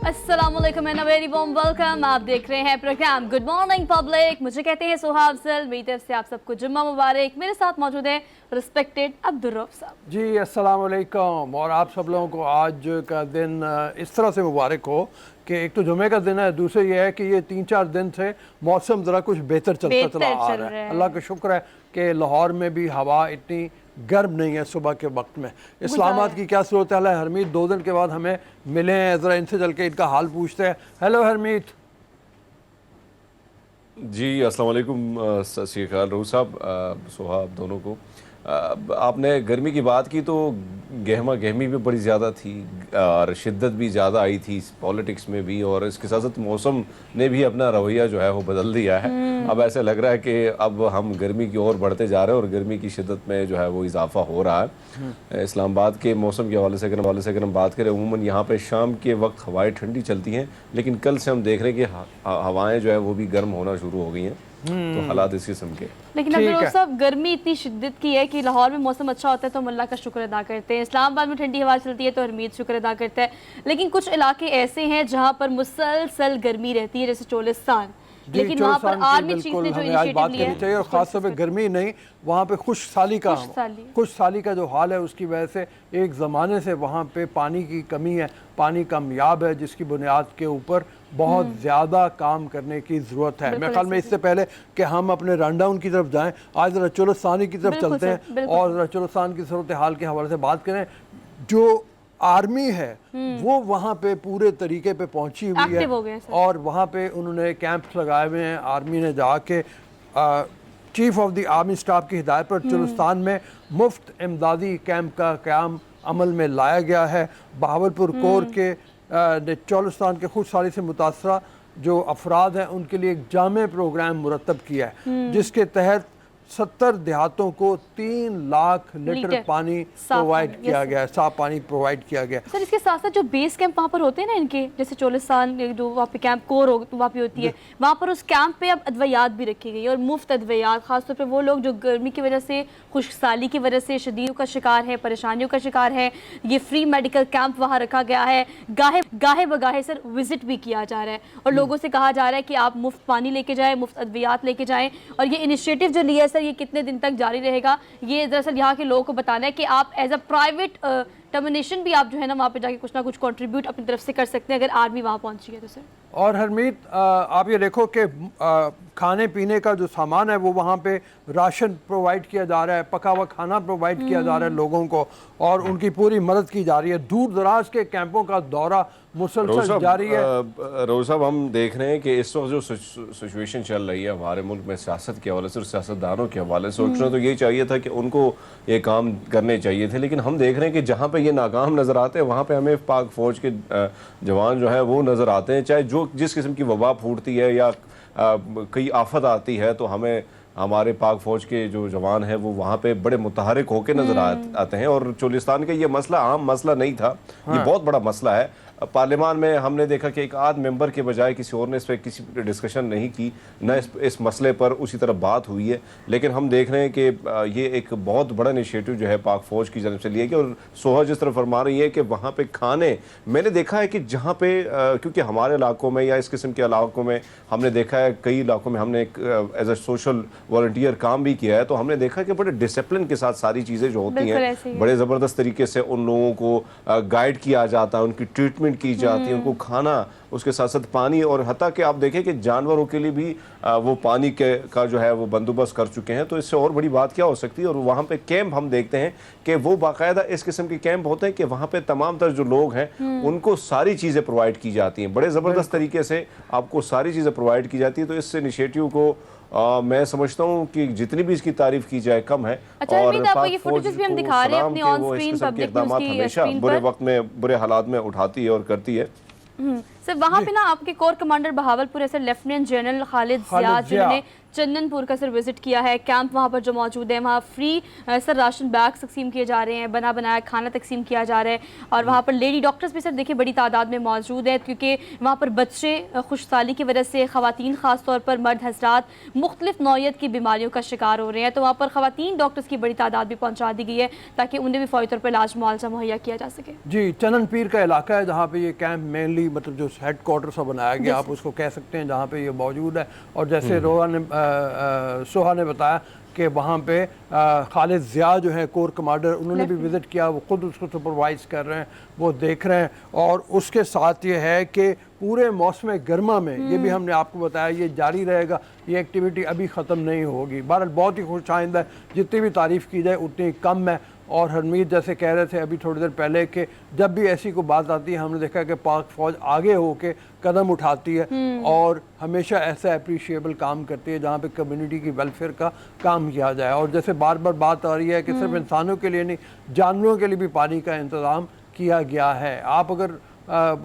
अस्सलामुअलैकुम and a very warm welcome. आप देख रहे हैं प्रोग्राम गुड मॉर्निंग पब्लिक। मुझे कहते हैं सुहा अफजल। मेरी तरफ से आप सबको जुम्मा मुबारक। मेरे साथ मौजूद है रिस्पेक्टेड अब्दुल रऊफ साहब। जी अस्सलामुअलैकुम। और आप सब लोगों को आज का दिन इस तरह से मुबारक हो कि एक तो जुमे का दिन है, दूसरे ये है कि ये 3-4 दिन से मौसम ज़रा कुछ बेहतर चलता चला आ रहा है। अल्लाह का शुक्र है कि लाहौर में भी हवा इतनी गर्म नहीं है सुबह के वक्त में। इस्लामाबाद की क्या सूरत हाल है? हरमीत 2 दिन के बाद हमें मिले हैं, ज़रा इनसे चल के इनका हाल पूछते हैं। हेलो हरमीत। जी अस्सलाम वालेकुम। सत श्री अकाल रऊफ साहब, सुहा आप दोनों को। आपने गर्मी की बात की तो गहमा गहमी भी बड़ी ज़्यादा थी और शिद्दत भी ज़्यादा आई थी पॉलिटिक्स में भी, और इसके साथ साथ मौसम ने भी अपना रवैया जो है वो बदल दिया है। अब ऐसे लग रहा है कि अब हम गर्मी की ओर बढ़ते जा रहे हैं और गर्मी की शिद्दत में जो है वो इजाफा हो रहा है। इस्लामाबाद के मौसम के हवाले से अगर हम बात करें, अमूमन यहाँ पे शाम के वक्त हवाएं ठंडी चलती हैं, लेकिन कल से हम देख रहे हैं कि हवाएं जो है वो भी गर्म होना शुरू हो गई हैं। तो हालात इस किस्म के। लेकिन अब्दुल साहब, गर्मी इतनी शिद्दत की है कि लाहौर में मौसम अच्छा होता है तो हम अल्लाह का शुक्र अदा करते हैं। इस्लामाबाद में ठंडी हवा चलती है तो हरमीत शुक्र अदा करता है। लेकिन कुछ इलाके ऐसे हैं जहाँ पर मुसलसल गर्मी रहती है, जैसे चोलिस्तान। लेकिन वहाँ पर आर्मी चीफ ने जो इनिशिएटिव लिया है, और खासतौर पे गर्मी नहीं, वहाँ पे खुशहाली का जो हाल है उसकी वजह से एक ज़माने से वहाँ पे पानी की कमी है, पानी कमयाब है, जिसकी बुनियाद के ऊपर बहुत ज़्यादा काम करने की ज़रूरत है। मेरे ख्याल में इससे पहले कि हम अपने रन डाउन की तरफ जाएं, आज ज़रा चोलिस्तानी की तरफ चलते हैं और ज़रा चोलिस्तान की सूरत हाल के हवाले से बात करें। जो आर्मी है वो वहाँ पे पूरे तरीके पे पहुंची हुई है और वहाँ पे उन्होंने कैंप्स लगाए हुए हैं। आर्मी ने जाके chief of the army staff की हिदायत पर चोलिस्तान में मुफ्त इमदादी कैंप का क़याम अमल में लाया गया है। बहावलपुर कोर के चोलिस्तान के खुशहाली से मुतासरा जो अफराद हैं उनके लिए एक जामे प्रोग्राम मुरतब किया है, जिसके तहत 70 देहातों को 3 लाख लीटर पानी प्रोवाइड किया गया है, साफ पानी प्रोवाइड किया गया। सर इसके साथ साथ जो बेस कैंप वहाँ पर होते हैं ना इनके, जैसे चोलिस्तान जो वहाँ पे कैंप कोर वहाँ पे होती है, वहाँ पर उस कैंप पे अब अद्वियात भी रखी गई है और मुफ्त अद्वियात, खासतौर पे वो लोग जो गर्मी की वजह से, खुशसाली की वजह से शदीदों का शिकार है, परेशानियों का शिकार है, ये फ्री मेडिकल कैंप वहाँ रखा गया है। गाहे बगाहे सर विजिट भी किया जा रहा है और लोगों से कहा जा रहा है कि आप मुफ्त पानी लेके जाएँ, मुफ्त अद्वियात लेके जाएँ। और ये इनिशिएटिव जो लिया है सर, ये कितने दिन तक जारी रहेगा, ये दरअसल यहाँ के लोगों को बताना है कि आप एज अ प्राइवेट टर्मिनेशन भी आप जो है ना वहाँ पे जाके कुछ ना कुछ कंट्रीब्यूट अपनी तरफ से कर सकते हैं अगर आर्मी वहाँ पहुँची है तो सर। और हरमीत आप ये देखो कि खाने पीने का जो सामान है वो वहाँ पे राशन प्रोवाइड किया जा रहा है, पका हुआ खाना प्रोवाइड किया जा रहा है लोगों को और उनकी पूरी मदद की जा रही है। दूर दराज के कैंपों का दौरा मुसलसल जारी है। रऊफ साहब, हम देख रहे हैं कि इस वक्त जो सिचुएशन चल रही है हमारे मुल्क में सियासत के हवाले से और सियासतदानों के हवाले से, सोचना तो यही चाहिए था कि उनको ये काम करने चाहिए थे, लेकिन हम देख रहे हैं कि जहाँ पे ये नाकाम नज़र आते हैं वहाँ पे हमें पाक फौज के जवान जो है वो नज़र आते हैं। चाहे जो जिस किस्म की वबा फूटती है या कई आफत आती है तो हमें हमारे पाक फौज के जो जवान हैं वो वहाँ पे बड़े मुतहरिक होकर नज़र आते हैं। और चोलिस्तान का ये मसला आम मसला नहीं था, ये बहुत बड़ा मसला है। पार्लियामान में हमने देखा कि एक आध मेंबर के बजाय किसी और ने इस पर किसी डिस्कशन नहीं की, न इस मसले पर उसी तरह बात हुई है। लेकिन हम देख रहे हैं कि ये एक बहुत बड़ा इनिशिएटिव जो है पाक फौज की जानब से लिया गया। और सोहा जिस तरह फरमा रही है कि वहाँ पे खाने, मैंने देखा है कि जहाँ पे क्योंकि हमारे इलाकों में या इस किस्म के इलाकों में हमने देखा है, कई इलाकों में हमने एज ए सोशल वॉलंटियर काम भी किया है, तो हमने देखा कि बड़े डिसिप्लिन के साथ सारी चीज़ें जो होती हैं बड़े ज़बरदस्त तरीके से उन लोगों को गाइड किया जाता है, उनकी ट्रीटमेंट की जाती है, उनको खाना, उसके साथ साथ पानी, और हत्ता कि आप देखें कि जानवरों के लिए भी वो पानी का जो है वो बंदोबस्त कर चुके हैं। तो इससे और बड़ी बात क्या हो सकती है। और वहाँ पे कैंप हम देखते हैं कि वो बाकायदा इस किस्म के कैंप होते हैं कि वहाँ पे तमाम तर जो लोग हैं उनको सारी चीज़ें प्रोवाइड की जाती हैं, बड़े ज़बरदस्त तरीके से आपको सारी चीज़ें प्रोवाइड की जाती है। तो इस इनिशिएटिव को मैं समझता हूँ कि जितनी भी इसकी तारीफ की जाए कम है। अच्छा, और ये फुटेजेस भी हम दिखा रहे हैं अपनी ऑन स्क्रीन पब्लिक न्यूज़ की हमेशा बुरे वक्त में, बुरे हालात में उठाती है और करती है। सर वहाँ पे ना आपके कोर कमांडर बहावलपुर ऐसे लेफ्टिनेंट जनरल खालिद जियाद जिन्होंने चंदनपुर का सर विजिट किया है। कैंप वहाँ पर जो मौजूद है, वहाँ फ्री सर राशन बैग तकसीम किए जा रहे हैं, बना बनाया खाना तकसीम किया जा रहा है। और वहाँ पर लेडी डॉक्टर्स भी सर देखिए बड़ी तादाद में मौजूद है, क्योंकि वहाँ पर बच्चे खुशहाली की वजह से, ख़वातीन ख़ास तौर पर, मर्द हज़रात मुख्तलिफ नौइयत की बीमारियों का शिकार हो रहे हैं। तो वहाँ पर ख़वातीन डॉक्टर्स की बड़ी तादाद भी पहुँचा दी गई है ताकि उन्हें भी फ़ौरी तौर पर इलाज मुआवजा मुहैया किया जा सके। जी, चनन पीर का इलाका है जहाँ पे ये कैंप मेनली, मतलब जो हेड क्वार्टर सा बनाया गया, आप उसको कह सकते हैं, जहाँ पे ये मौजूद है। और जैसे सोहा ने बताया कि वहाँ पे खालिद ज़िया जो है कोर कमांडर, उन्होंने भी विज़िट किया, वो ख़ुद उसको सुपरवाइज़ कर रहे हैं, वो देख रहे हैं। और उसके साथ ये है कि पूरे मौसम गर्मा में, ये भी हमने आपको बताया, ये जारी रहेगा, ये एक्टिविटी अभी ख़त्म नहीं होगी। बहरहाल बहुत ही खुश आइंदा है, जितनी भी तारीफ़ की जाए उतनी कम है। और हरमीत जैसे कह रहे थे अभी थोड़ी देर पहले कि जब भी ऐसी कोई बात आती है, हमने देखा कि पाक फ़ौज आगे होके कदम उठाती है और हमेशा ऐसा अप्रिशिएबल काम करती है जहाँ पे कम्युनिटी की वेलफेयर का काम किया जाए। और जैसे बार बार बात आ रही है कि सिर्फ इंसानों के लिए नहीं, जानवरों के लिए भी पानी का इंतज़ाम किया गया है। आप अगर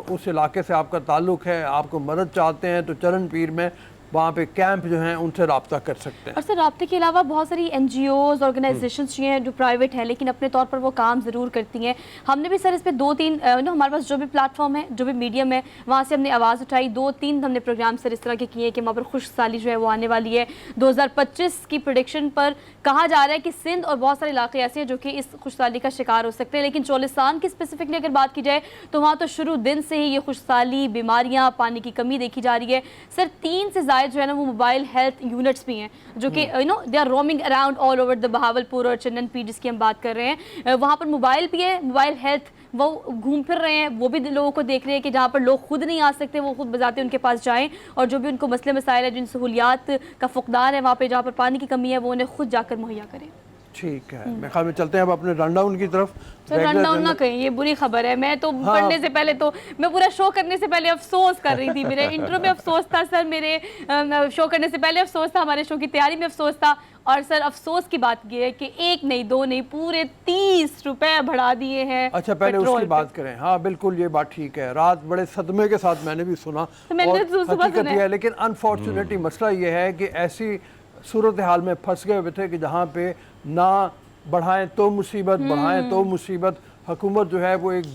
उस इलाके से आपका ताल्लुक़ है, आपको मदद चाहते हैं, तो चरण पीर में वहाँ पे कैंप जो हैं उनसे रब्ता कर सकते हैं। और सर रब्ते के अलावा बहुत सारी NGOs ऑर्गेनाइजेशंस जो हैं जो प्राइवेट हैं लेकिन अपने तौर पर वो काम ज़रूर करती हैं। हमने भी सर इस पे 2-3 हमारे पास जो भी प्लेटफॉर्म है, जो भी मीडियम है, वहाँ से हमने आवाज़ उठाई। 2-3 हमने प्रोग्राम सर इस तरह के किए कि वहाँ पर खुशहाली जो है वो आने वाली है। 2025 की प्रेडिक्शन पर कहा जा रहा है कि सिंध और बहुत सारे इलाके ऐसे हैं जो कि इस खुशहाली का शिकार हो सकते हैं। लेकिन चोलिस्तान की स्पेसिफिकली अगर बात की जाए तो वहाँ तो शुरू दिन से ही ये खुशहाली, बीमारियाँ, पानी की कमी देखी जा रही है। सर 3 से जो है ना वो मोबाइल हेल्थ यूनिट्स भी हैं जो कि they are roaming around all over the Bahawalpur और चंदन पीर जिसकी हम बात कर रहे हैं। वहाँ पर मोबाइल भी है, मोबाइल हेल्थ, वो घूम फिर रहे हैं, वो भी लोगों को देख रहे हैं कि जहाँ पर लोग खुद नहीं आ सकते वो खुद बजाते उनके पास जाएं और जो भी उनको मसले मसाइल है, जिन सहूलियात का फुकदान है वहाँ पे, जहाँ पर पानी की कमी है, वो उन्हें खुद जाकर मुहैया करें। ठीक है, मेरे ख्याल में चलते हैं अब अपने रनडाउन की तरफ। सर रनडाउन ना कहें, ये बुरी खबर है। मैं तो पढ़ने से पहले तो, मैं पूरा शो करने से पहले अफसोस कर रही थी, मेरे इंट्रो में अफसोस था सर, मेरे शो करने से पहले अफसोस था, हमारे शो की तैयारी में अफसोस था। और सर अफसोस की बात ये है कि 1 नहीं 2 नहीं, पूरे 30 रुपए बढ़ा दिए हैं। अच्छा, पहले उसकी बात करें। हाँ बिल्कुल, ये बात ठीक है। रात बड़े सदमे के साथ मैंने भी सुना, तो मैंने और हकीकत ये है, लेकिन अनफॉर्चुनेटली मसला ये है कि ऐसी सूरत हाल में फंस गए हुए थे कि जहाँ पे ना बढ़ाएं तो मुसीबत, बढ़ाएं तो मुसीबत। हुकूमत जो है वो एक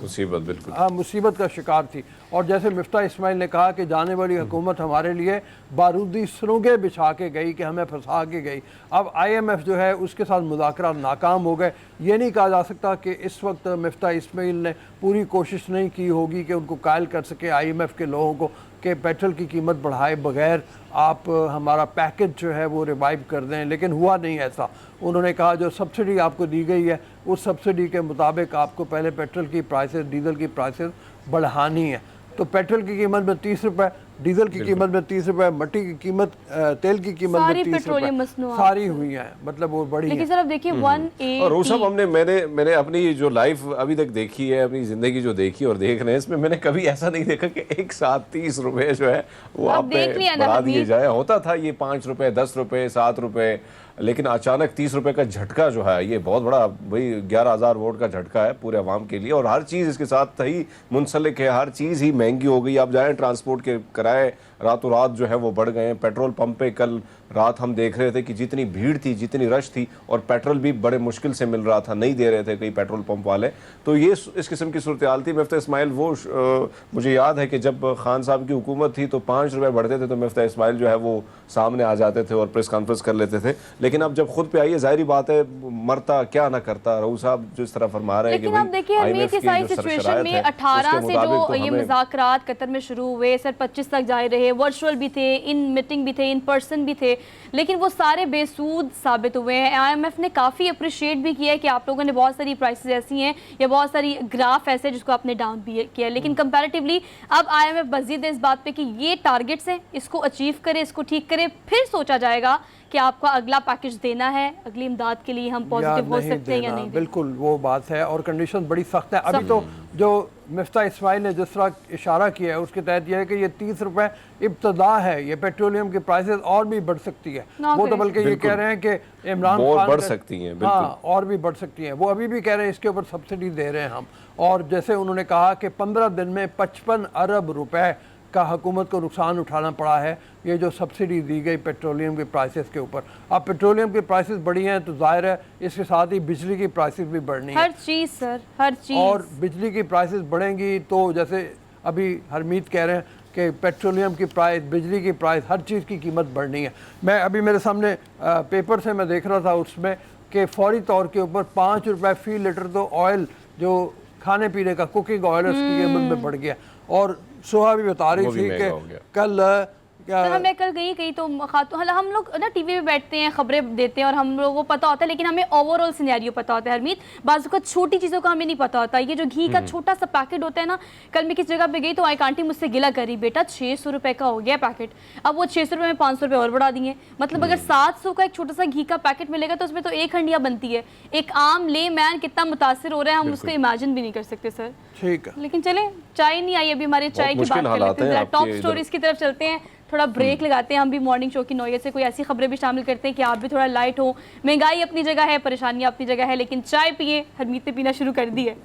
मुसीबत, बिल्कुल हाँ, मुसीबत का शिकार थी। और जैसे मिफ्ता इस्माइल ने कहा कि जाने वाली हुकूमत हमारे लिए बारूदी सुरंगें बिछा के गई, कि हमें फंसा के गई। अब IMF जो है उसके साथ मुज़ाकरा नाकाम हो गए। ये नहीं कहा जा सकता कि इस वक्त मिफ्ता इस्माइल ने पूरी कोशिश नहीं की होगी कि उनको कायल कर सके IMF के लोगों को कि पेट्रोल की कीमत बढ़ाए बगैर आप हमारा पैकेज जो है वो रिवाइव कर दें, लेकिन हुआ नहीं ऐसा। उन्होंने कहा जो सब्सिडी आपको दी गई है उस सब्सिडी के मुताबिक आपको पहले पेट्रोल की प्राइसेस, डीजल की प्राइसेस बढ़ानी है। तो पेट्रोल की कीमत में 30 रुपये, डीजल की कीमत में 30 रुपये, मट्टी की कीमत, तेल की कीमत में 30 रुपये सारी हुई है, मतलब वो बड़ी। लेकिन सर अब देखिए 180 और वो सब मैंने अपनी जो लाइफ अभी तक देखी है, अपनी जिंदगी जो देखी और देख रहे हैं, इसमें मैंने कभी ऐसा नहीं देखा कि एक साथ 30 रुपए जो है वो आप पे बढ़ा दिए जाए। होता था ये 5 रुपए, 10 रुपए, 7 रुपए, लेकिन अचानक 30 रुपए का झटका जो है ये बहुत बड़ा, भाई 11,000 वोट का झटका है पूरे अवाम के लिए। और हर चीज़ इसके साथ ही मुंसलिक है, हर चीज़ ही महंगी हो गई। आप जाएँ, ट्रांसपोर्ट के किराए रातों रात जो है वो बढ़ गए हैं। पेट्रोल पंप पे कल रात हम देख रहे थे कि जितनी भीड़ थी, जितनी रश थी, और पेट्रोल भी बड़े मुश्किल से मिल रहा था, नहीं दे रहे थे कई पेट्रोल पंप वाले। तो ये इस किस्म की सूरत हाल थी। मिफ्ता इस्माइल वो मुझे याद है कि जब खान साहब की हुकूमत थी तो 5 रुपये बढ़ते थे तो मिफ्ता इस्माइल जो है वो सामने आ जाते थे और प्रेस कॉन्फ्रेंस कर लेते थे। लेकिन अब जब खुद पे आई है, जाहिर बात है, मरता क्या ना करता। रहू साहब जिस तरह फरमा रहे हैं कि लेकिन देखिए IMF की जो सिचुएशन में 18 से जो ये मुज़ाकरात कतर में शुरू हुए सर 25 तक जारी रहे, वर्चुअल भी थे, इन मीटिंग भी थे, इन पर्सन भी थे, लेकिन वो सारे बेसूद साबित हुए हैं। IMF ने काफ़ी अप्रिशिएट भी किया है कि आप लोगों ने बहुत सारी प्राइसेस ऐसी हैं या बहुत सारी ग्राफ ऐसे जिसको आपने डाउन भी किया है, लेकिन कंपैरेटिवली अब IMF मज़ीद है इस बात पे कि ये टारगेट्स हैं, इसको अचीव करे, इसको ठीक करे, फिर सोचा जाएगा कि आपको अगला पैकेज देना है, अगली इमदाद के लिए हम पॉजिटिव हो सकते हैं या नहीं। बिल्कुल वो बात है, और कंडीशन बड़ी सख्त है। अभी तो जो मिफ्ता इस्माइल ने जिस तरह इशारा किया है उसके तहत यह है कि ये 30 रुपये इब्तदा है, ये पेट्रोलियम की प्राइसेस और भी बढ़ सकती है। वो तो बल्कि ये कह रहे हैं कि इमरान खान बढ़ सकती हैं, हाँ और भी बढ़ सकती हैं। वो अभी भी कह रहे हैं इसके ऊपर सब्सिडी दे रहे हैं हम। और जैसे उन्होंने कहा कि 15 दिन में 55 अरब रुपए का हुकूमत को नुकसान उठाना पड़ा है, ये जो सब्सिडी दी गई पेट्रोलियम के प्राइसेस के ऊपर। अब पेट्रोलियम की प्राइसेस बढ़ी हैं तो जाहिर है इसके साथ ही बिजली की प्राइसेस भी बढ़नी है। हर चीज़ सर, हर चीज़। और बिजली की प्राइसेस बढ़ेंगी तो जैसे अभी हरमीत कह रहे हैं कि पेट्रोलियम की प्राइस, बिजली की प्राइस, हर चीज़ की कीमत बढ़नी है। मैं अभी मेरे सामने पेपर से मैं देख रहा था उसमें कि फौरी तौर के ऊपर 5 रुपए फी लीटर तो ऑयल जो खाने पीने का कुकिंग ऑयल उसकी कीमत में बढ़ गया। और सुहा भी बता रही थी कि कल सर मैं कल गई तो हम लोग ना टीवी पे बैठते हैं, खबरें देते हैं और हम लोगों को पता होता है, लेकिन हमें ओवरऑल सिनेरियो पता होता है हरमीत। बाजू का छोटी चीज़ों का हमें नहीं पता होता। ये जो घी का छोटा सा पैकेट होता है ना, कल मैं किस जगह पे गई तो एक आंटी मुझसे गिला करी, बेटा 600 रुपये का हो गया पैकेट। अब वो 600 रुपये में 500 रुपये और बढ़ा दिए। मतलब अगर 700 का एक छोटा सा घी का पैकेट मिलेगा तो उसमें तो एक हंडिया बनती है। एक आम ले मैन कितना मुतासिर हो रहा है हम उसको इमेजिन भी नहीं कर सकते सर। ठीक है, लेकिन चले चाय नहीं आई अभी, हमारे चाय की बात कर लेते हैं, टॉप स्टोरीज की तरफ चलते हैं। थोड़ा ब्रेक लगाते हैं हम भी मॉर्निंग शो की नौयत से, कोई ऐसी खबरें भी शामिल करते हैं कि आप भी थोड़ा लाइट हो। महंगाई अपनी जगह है, परेशानियां अपनी जगह है, लेकिन चाय पिए। हरमीत ने पीना शुरू कर दी है।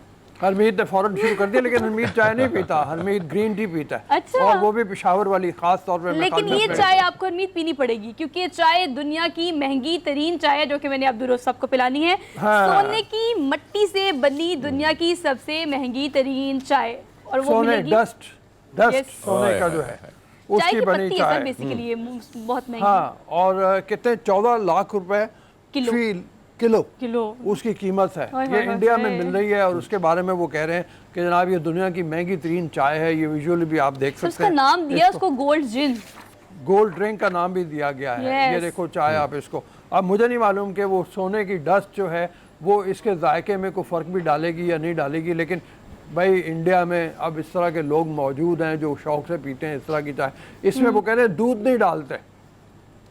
हरमीत ने फ़ौरन शुरू कर दिया, लेकिन हरमीत चाय नहीं पीता, हरमीत ग्रीन टी पीता है। अच्छा। और वो भी पेशावर वाली खास तौर पे। लेकिन ये चाय आपको हरमीत पीनी पड़ेगी क्योंकि ये चाय दुनिया की महंगी तरीन चाय है जो कि मैंने अब्दुल रोज़ सबको पिलानी है। हाँ। सोने की मट्टी से बनी दुनिया की सबसे महंगी तरीन चाय, और वो सोने मिलेगी डस्ट सोने का जो है चाय उसकी की बनी पत्ती है चाय। सर बेसिकली, ये बहुत महंगी। हाँ, और कितने 14 लाख रुपए किलो। फी किलो किलो उसकी कीमत है। हाय ये हाय इंडिया हाय। में मिल रही है और उसके बारे में वो कह रहे हैं कि जनाब ये दुनिया की महंगी तरीन चाय है। ये विजुअली भी आप देख सर सकते उसका हैं। नाम दिया उसको गोल्ड जिन, गोल्ड ड्रिंक का नाम भी दिया गया है। Yes. ये देखो चाय आप इसको। अब मुझे नहीं मालूम कि वो सोने की डस्ट जो है वो इसके जायके में कोई फ़र्क भी डालेगी या नहीं डालेगी, लेकिन भाई इंडिया में अब इस तरह के लोग मौजूद हैं जो शौक से पीते हैं इस तरह की चाय। इसमें वो कह रहे हैं दूध नहीं डालते,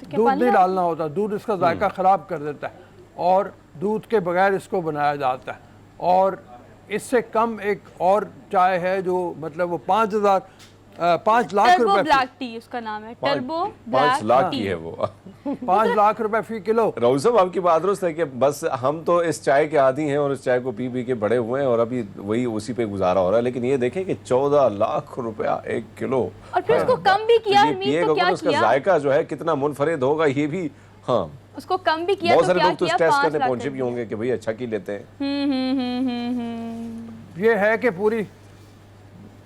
दूध नहीं डालना होता, दूध इसका जायका ख़राब कर देता है और दूध के बगैर इसको बनाया जाता है। और इससे कम एक और चाय है जो मतलब वो 5 लाख टर्बो रुपए ब्लैक टी उसका नाम है, टर्बो 5 लाख ब्लैक की टी है वो। 5 लाख रुपए फी किलो। राहुल साहब आपकी बात दुरुस्त है कि बस हम तो इस चाय के आदी हैं और इस चाय को पी पी के बड़े हुए हैं और अभी वही उसी पे गुजारा हो रहा है, लेकिन ये देखें कि 14 लाख रुपया 1 किलो। और फिर उसको कम भी किया ये हरमीत, पिएगा तो क्या तो उसका किया जायका जो है कितना मुनफरिद होगा ये भी। हाँ, उसको कम भी किया बहुत तो सारे क्या लोग तो किया, टेस्ट 5 करने लाख पहुंचे कर भी दिया। होंगे कि भाई अच्छा की लेते हैं। ये है कि पूरी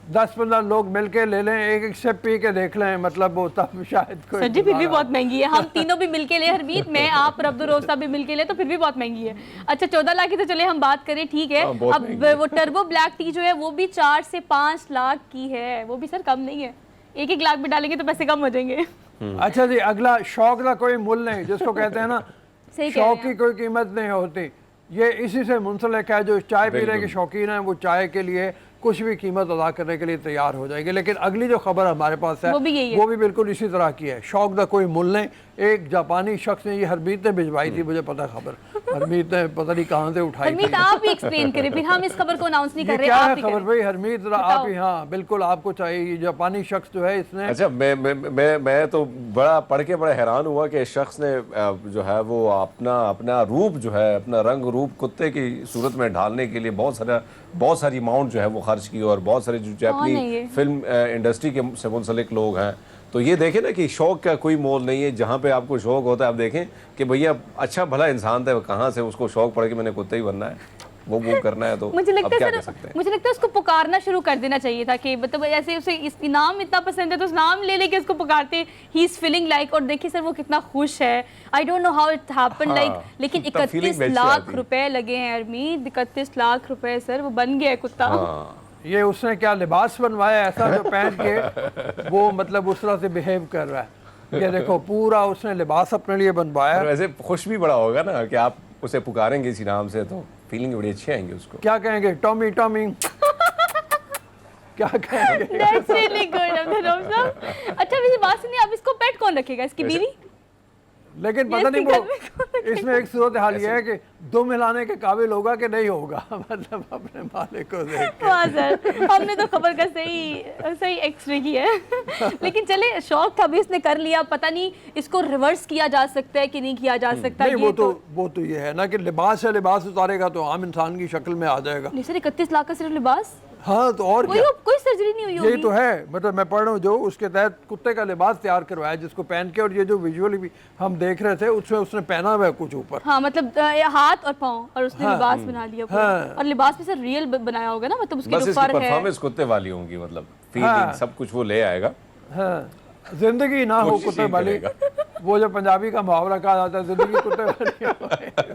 10-15 लोग मिलके ले लें, एक सिप पी के देख लें, मतलब वो तब शायद कोई। सर जी फिर भी बहुत महंगी है। हम तीनों भी मिलके ले हरमीत, मैं आप और अब्दुल रोज़ साहब भी मिलके ले तो फिर भी बहुत महंगी है। अच्छा 14 लाख की तो चले हम बात करें, ठीक है। हाँ, बहुत महंगी अब है। वो टर्बो ब्लैक टी जो है वो भी 4 से 5 लाख की है, वो भी सर कम नहीं है। 1-1 लाख भी डालेंगे तो पैसे कम हो जाएंगे। अच्छा जी, अगला शौक का कोई मूल नहीं, जिसको कहते हैं ना सही कह रहे शौक हैं की कोई कीमत नहीं होती। ये इसी से मुंसलिक है, जो चाय पीने के शौकीन हैं वो चाय के लिए कुछ भी कीमत अदा करने के लिए तैयार हो जाएंगे। लेकिन अगली जो खबर हमारे पास है वो भी यही है। वो भी बिल्कुल इसी तरह की है। शौक का कोई मूल नहीं। एक जापानी शख्स ने, ये हरमीत ने भिजवाई थी, मुझे पता खबर, हरमीत ने पता नहीं कहाँ से उठाई थी। हरमीत आप ही एक्सप्लेन करें, फिर हम इस खबर को अनाउंस नहीं ये कर रहे, क्या आप है ही खबर करें। भाई? हरमीत जरा आप ही। हाँ बिल्कुल आपको चाहिए। ये जापानी शख्स जो है इसने अच्छा, मैं तो बड़ा पढ़ के बड़ा हैरान हुआ कि इस शख्स ने जो है वो अपना रूप जो है, अपना रंग रूप कुत्ते की सूरत में ढालने के लिए बहुत सारी अमाउंट जो है वो खर्च की, और बहुत सारे जो है ये? जापानी फिल्म इंडस्ट्री के से मुंसलिक लोग हैं। तो ये देखें ना कि शौक का कोई मोल नहीं है। जहाँ पे आपको शौक होता है, आप देखें कि भैया अच्छा भला इंसान था, कहाँ से उसको शौक पड़ के मैंने कुत्ते ही बनना है, वो करना है, तो मुझे अब लगता क्या है कर सर, सकते हैं। मुझे लगता है उसको पुकारना शुरू कर देना चाहिए था कि मतलब ऐसे उसे इस नाम इतना पसंद है तो उस नाम ले लेके उसको पुकारते, ही इज फीलिंग लाइक। और देखिए सर वो कितना खुश है। I don't know how it happened हाँ, लाइक, लेकिन तब feeling 31 वैसी लाख आती है। रुपए लगे हैं हरमीत, 31 लाख रुपए सर, वो बन गया है कुत्ता। हाँ, ये उसने क्या लिबास बनवाया ऐसा जो पहन के वो मतलब उस तरह से बिहेव कर रहा है। ये देखो पूरा उसने लिबास अपने लिए बनवाया। और वैसे खुश भी बड़ा होगा ना कि आप उसे पुकारेंगे इसी नाम से, तो फीलिंग बड़ी अच्छी आएंगी उसको। क्या कहेंगे? टॉमी टॉमी क्या कहेंगे? That's really good, Abdul Rauf साहब। अच्छा वैसे बात सुनिए, अब इसको पेट कौन रखेगा, इसकी बीवी? लेकिन ये पता नहीं इसके वो घर में इसमें एक सूरत हाल ये है कि दो मिलाने के काबिल होगा कि नहीं होगा मतलब अपने मालिक को देख के। हाँ सर, हमने तो खबर का सही सही एक्सरे की है लेकिन चले, शौक था, अभी इसने कर लिया, पता नहीं इसको रिवर्स किया जा सकता है कि नहीं किया जा सकता। नहीं, वो तो ये है ना कि लिबास है, लिबास उतारेगा तो आम इंसान की शक्ल में आ जाएगा। नहीं सर, 31 लाख का सिर्फ लिबास, हाँ तो और क्या, कोई सर्जरी नहीं हुई यही होगी। तो है। मतलब मैं पढ़ रहा हूँ जो उसके तहत कुत्ते का लिबास तैयार करवाया जिसको पहन के, और ये जो विजुअली भी हम देख रहे थे उसमें उसने पहना हुआ है कुछ ऊपर। हाँ मतलब हाथ और पाँव, और उसने लिबास बना लिया पूरा। और लिबास भी सर रियल बनाया होगा ना, मतलब उसकी बस जो इसकी फर है। परफॉर्मेंस कुत्ते वाली होंगी, मतलब फीलिंग सब कुछ वो ले आएगा। हाँ, जिंदगी ना हो कोशिश कुत्ते ही वाली, करेगा। वो जो पंजाबी का मुहावरा कहा जाता है, जिंदगी कुत्ते वाली हो,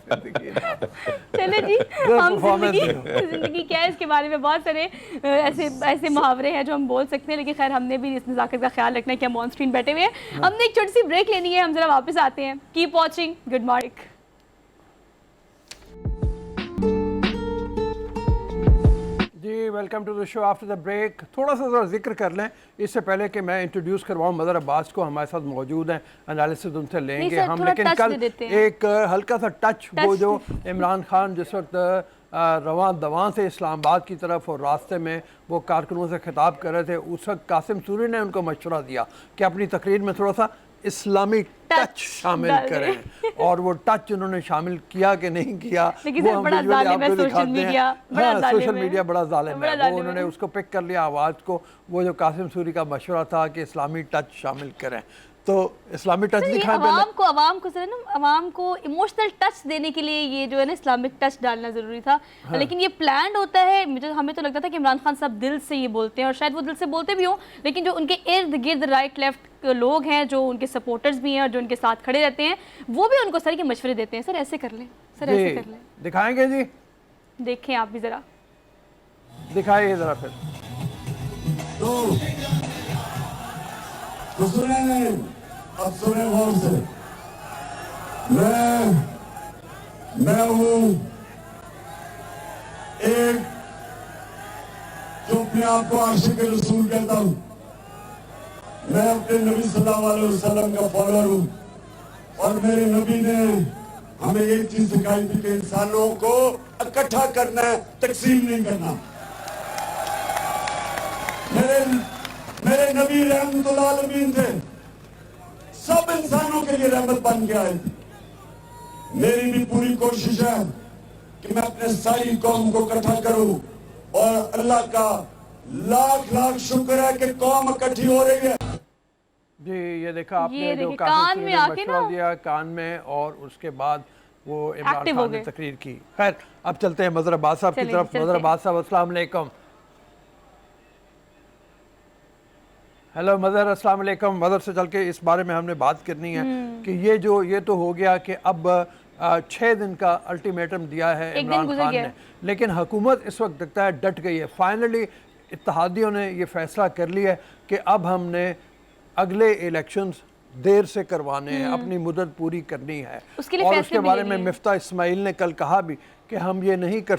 जिंदगी ना हो। चले जी, हम performance जिंदगी क्या है इसके बारे में बहुत सारे ऐसे मुहावरे हैं जो हम बोल सकते हैं, लेकिन खैर हमने भी इस नज़ाकत का ख्याल रखना है कि हम ऑन स्क्रीन बैठे हुए हैं। हमने एक छोटी सी ब्रेक लेनी है, हम जरा वापस आते हैं। Keep watching, good morning. जी, welcome to the show after the break. थोड़ा सा ज़रा जिक्र कर लें इससे पहले कि मैं इंट्रोड्यूस करवाऊँ मदर अब्बास को। हमारे साथ मौजूद हैं, एनालिसिस उनसे लेंगे सर, हम। थोड़ा लेकिन टच कल दे देते हैं। एक हल्का सा टच, वो जो इमरान खान जिस वक्त रवां दवां से इस्लामाबाद की तरफ और रास्ते में वो कारकुनों से खिताब कर रहे थे, उस वक्त कासिम सूरी ने उनको मशवरा दिया कि अपनी तकरीर में थोड़ा सा इस्लामिक टच शामिल करें, और वो टच उन्होंने शामिल किया कि नहीं किया वो हम विजुअली आपको दिखाते हैं। हाँ, सोशल मीडिया बड़ा जालिम है, वो उन्होंने उसको पिक कर लिया आवाज़ को, वो जो कासिम सूरी का मशवरा था कि इस्लामी टच शामिल करें, तो इस्लामिक टच दिखाएं पहले। अवाम को सर ना, अवाम को इमोशनल टच देने के लिए ये जो है ना इस्लामिक टच डालना ज़रूरी था। हाँ। लेकिन ये प्लान्ड होता है। हमें तो लगता था कि इमरान खान साहब दिल से ये बोलते हैं, और शायद वो दिल से बोलते भी हों, लेकिन जो उनके इर्द गिर्द राइट लेफ्ट लोग हैं, जो उनके सपोर्टर्स भी हैं और जो उनके साथ खड़े रहते हैं, वो भी उनको सर के मशवरे देते हैं, सर ऐसे कर लें, सर ऐसे कर लें। दिखाएंगे जी, देखें आप भी ज़रा, दिखाइए ज़रा फिर। तो सुने, अब सुने गौर से, मैं हूं एक जो अपने आप को आशिक रसूल कहता हूं। मैं अपने नबी सल्लल्लाहु अलैहि वसल्लम का फॉलोअर हूं, और मेरे नबी ने हमें एक चीज सिखाई थी कि इंसानों को इकट्ठा करना है, तकसीम नहीं करना। मेरे नबी रहमतुल आलमीन थे, सब इंसानों के लिए रहमत बन के आए थे। मेरी भी पूरी कोशिश है कि मैं अपने सारी कौम को इकट्ठा करूं, और अल्लाह का लाख लाख शुक्र है कि कौम इकट्ठी हो रही है। जी, ये देखा आपने ये जो कान में आके मशवरा ना दिया कान में, और उसके बाद वो इमरान एक्टिव हो खान ने गए। तकरीर की। खैर, अब चलते हैं मदर अब्बास साहब की चलें, तरफ। चलते मदर हैं। अब्बास साहब, अस्सलाम वालेकुम। हेलो मदर, अस्सलाम वालेकुम। मदर से चल के इस बारे में हमने बात करनी है कि ये तो हो गया कि अब 6 दिन का अल्टीमेटम दिया है इमरान खान ने, लेकिन हुकूमत इस वक्त लगता है डट गई है। फाइनली इत्तेहादियों ने ये फैसला कर लिया है कि अब हमने अगले इलेक्शंस देर से करवाने हैं, अपनी मुद्दत पूरी करनी है। और उसके बारे में मिफ्ता इस्माइल ने कल कहा भी कि हम ये नहीं कर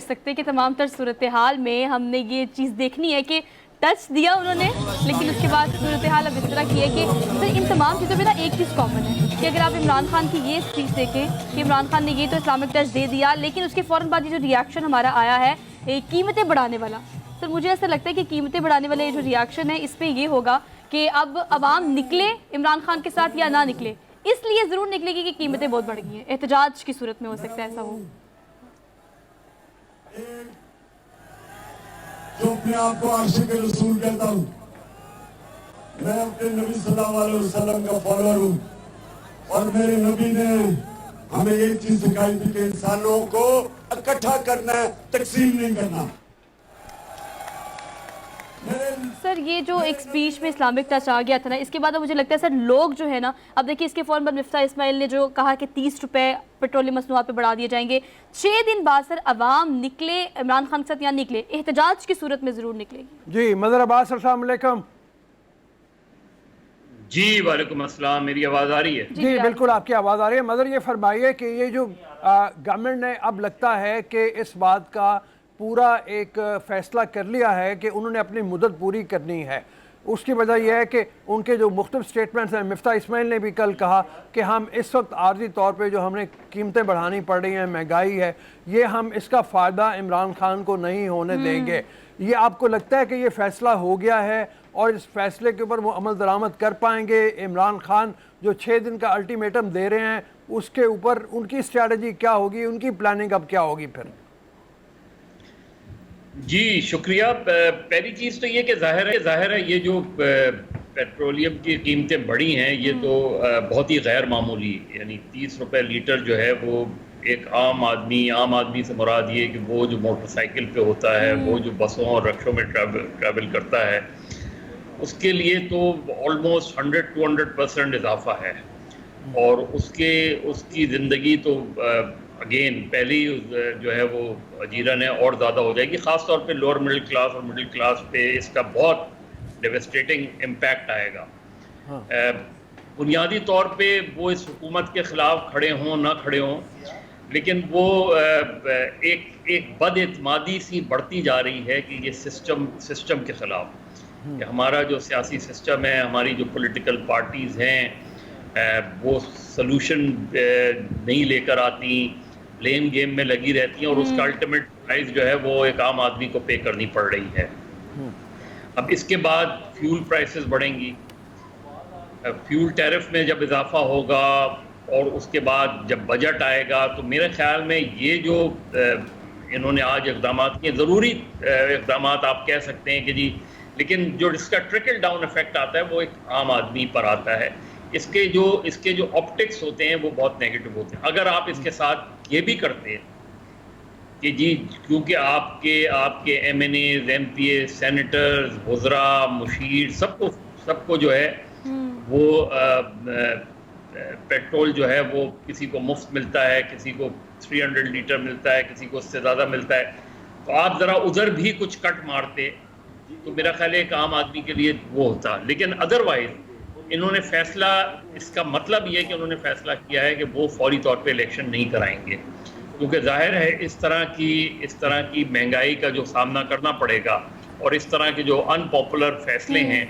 सकते कि तमाम तर सूरत हाल में हमने ये चीज़ देखनी है कि टच दिया उन्होंने, लेकिन उसके बाद सूरत हाल अब इस तरह की है कि सर इन तमाम चीज़ों में ना एक चीज़ कॉमन है कि अगर आप इमरान खान की ये स्पीच देखें कि इमरान खान ने ये तो इस्लामिक टच दे दिया, लेकिन उसके फ़ौरन बाद ये जो रिएक्शन हमारा आया है कीमतें बढ़ाने वाला, सर मुझे ऐसा लगता है कि कीमतें बढ़ाने वाला ये जो रिएक्शन है इस पर ये होगा कि अब अवाम निकले इमरान खान के साथ या ना निकले, इसलिए ज़रूर निकलेगी कि कीमतें बहुत बढ़ गई हैं। एहतजाज की सूरत में हो सकता है ऐसा हो। जो अपने आप को आशिक रसूल कहता हूं, मैं अपने नबी सल्लल्लाहु अलैहि वसल्लम का फॉलोअर हूं, और मेरे नबी ने हमें एक चीज सिखाई थी कि इंसानों को इकट्ठा करना है, तकसीम नहीं करना। सर ये जो एक स्पीच में इस्लामिक टच आ गया था ना, इसके बाद मुझे लगता है सर लोग जो है ना, अब देखिए इसके फ़ौरन बाद मिफ्ता इस्माइल ने जो कहा कि 30 रुपये पेट्रोलियम मसनूआत पे बढ़ा दिए जाएंगे, 6 दिन बाद सर अवाम निकले इमरान खान के साथ, यहाँ निकले एहतजाज की सूरत में ज़रूर निकलेगी। जी मदर अब्बास, अस्सलाम वालेकुम। जी वालेकुम अस्सलाम, मेरी आवाज़ आ रही है? जी बिल्कुल आपकी आवाज़ आ रही है। मदर ये फरमाइए कि ये जो गवर्नमेंट ने अब लगता है कि इस बात का पूरा एक फ़ैसला कर लिया है कि उन्होंने अपनी मुद्दत पूरी करनी है, उसकी वजह यह है कि उनके जो मुख्तलिफ स्टेटमेंट्स हैं, मिफ्ता इस्माइल ने भी कल कहा कि हम इस वक्त आर्जी तौर पे जो हमने कीमतें बढ़ानी पड़ रही हैं, महंगाई है, ये हम इसका फ़ायदा इमरान खान को नहीं होने देंगे। ये आपको लगता है कि ये फ़ैसला हो गया है और इस फैसले के ऊपर वो अमल दरामद कर पाएंगे? इमरान खान जो 6 दिन का अल्टीमेटम दे रहे हैं उसके ऊपर उनकी स्ट्रैटेजी क्या होगी, उनकी प्लानिंग अब क्या होगी फिर? जी शुक्रिया। पहली चीज़ तो ये कि जाहिर है ये जो पेट्रोलियम की कीमतें बढ़ी हैं ये तो बहुत ही गैर मामूली, यानी 30 रुपए लीटर जो है वो एक आम आदमी से मुराद ये कि वो जो मोटरसाइकिल पे होता है, वो जो बसों और रक्षों में ट्रैवल करता है, उसके लिए तो ऑलमोस्ट 100-200% इजाफा है। और उसकी ज़िंदगी तो अगेन पहले ही जो है वो अजीरन है और ज़्यादा हो जाएगी, ख़ास तौर पे लोअर मिडिल क्लास और मिडिल क्लास पे इसका बहुत डेवेस्टेटिंग इम्पैक्ट आएगा। बुनियादी तौर पे वो इस हुकूमत के ख़िलाफ़ खड़े हों ना खड़े हों, लेकिन वो एक बदएतमादी सी बढ़ती जा रही है कि ये सिस्टम के ख़िलाफ़, कि हमारा जो सियासी सिस्टम है, हमारी जो पॉलिटिकल पार्टीज़ हैं वो सलूशन नहीं लेकर आती, ब्लेम गेम में लगी रहती हैं और उसका अल्टीमेट प्राइस जो है वो एक आम आदमी को पे करनी पड़ रही है। अब इसके बाद फ्यूल प्राइसेस बढ़ेंगी, फ्यूल टैरिफ में जब इजाफा होगा और उसके बाद जब बजट आएगा, तो मेरे ख्याल में ये जो इन्होंने आज इक़दाम किए, ज़रूरी इक़दाम आप कह सकते हैं कि जी, लेकिन जो इसका ट्रिकल डाउन इफेक्ट आता है वो एक आम आदमी पर आता है। इसके जो ऑप्टिक्स होते हैं वो बहुत नेगेटिव होते हैं। अगर आप इसके साथ ये भी करते हैं कि जी, क्योंकि आपके MNAs, MPAs, सेनेटर्स, वज़रा, मुशीर, सबको जो है वो पेट्रोल जो है वो किसी को मुफ्त मिलता है, किसी को 300 लीटर मिलता है, किसी को उससे ज़्यादा मिलता है, तो आप ज़रा उधर भी कुछ कट मारते तो मेरा ख्याल है एक आम आदमी के लिए वो होता। लेकिन अदरवाइज इन्होंने फैसला, इसका मतलब ये है कि उन्होंने फैसला किया है कि वो फौरी तौर पे इलेक्शन नहीं कराएंगे, क्योंकि जाहिर है इस तरह की महंगाई का जो सामना करना पड़ेगा और इस तरह के जो अनपॉपुलर फैसले हैं,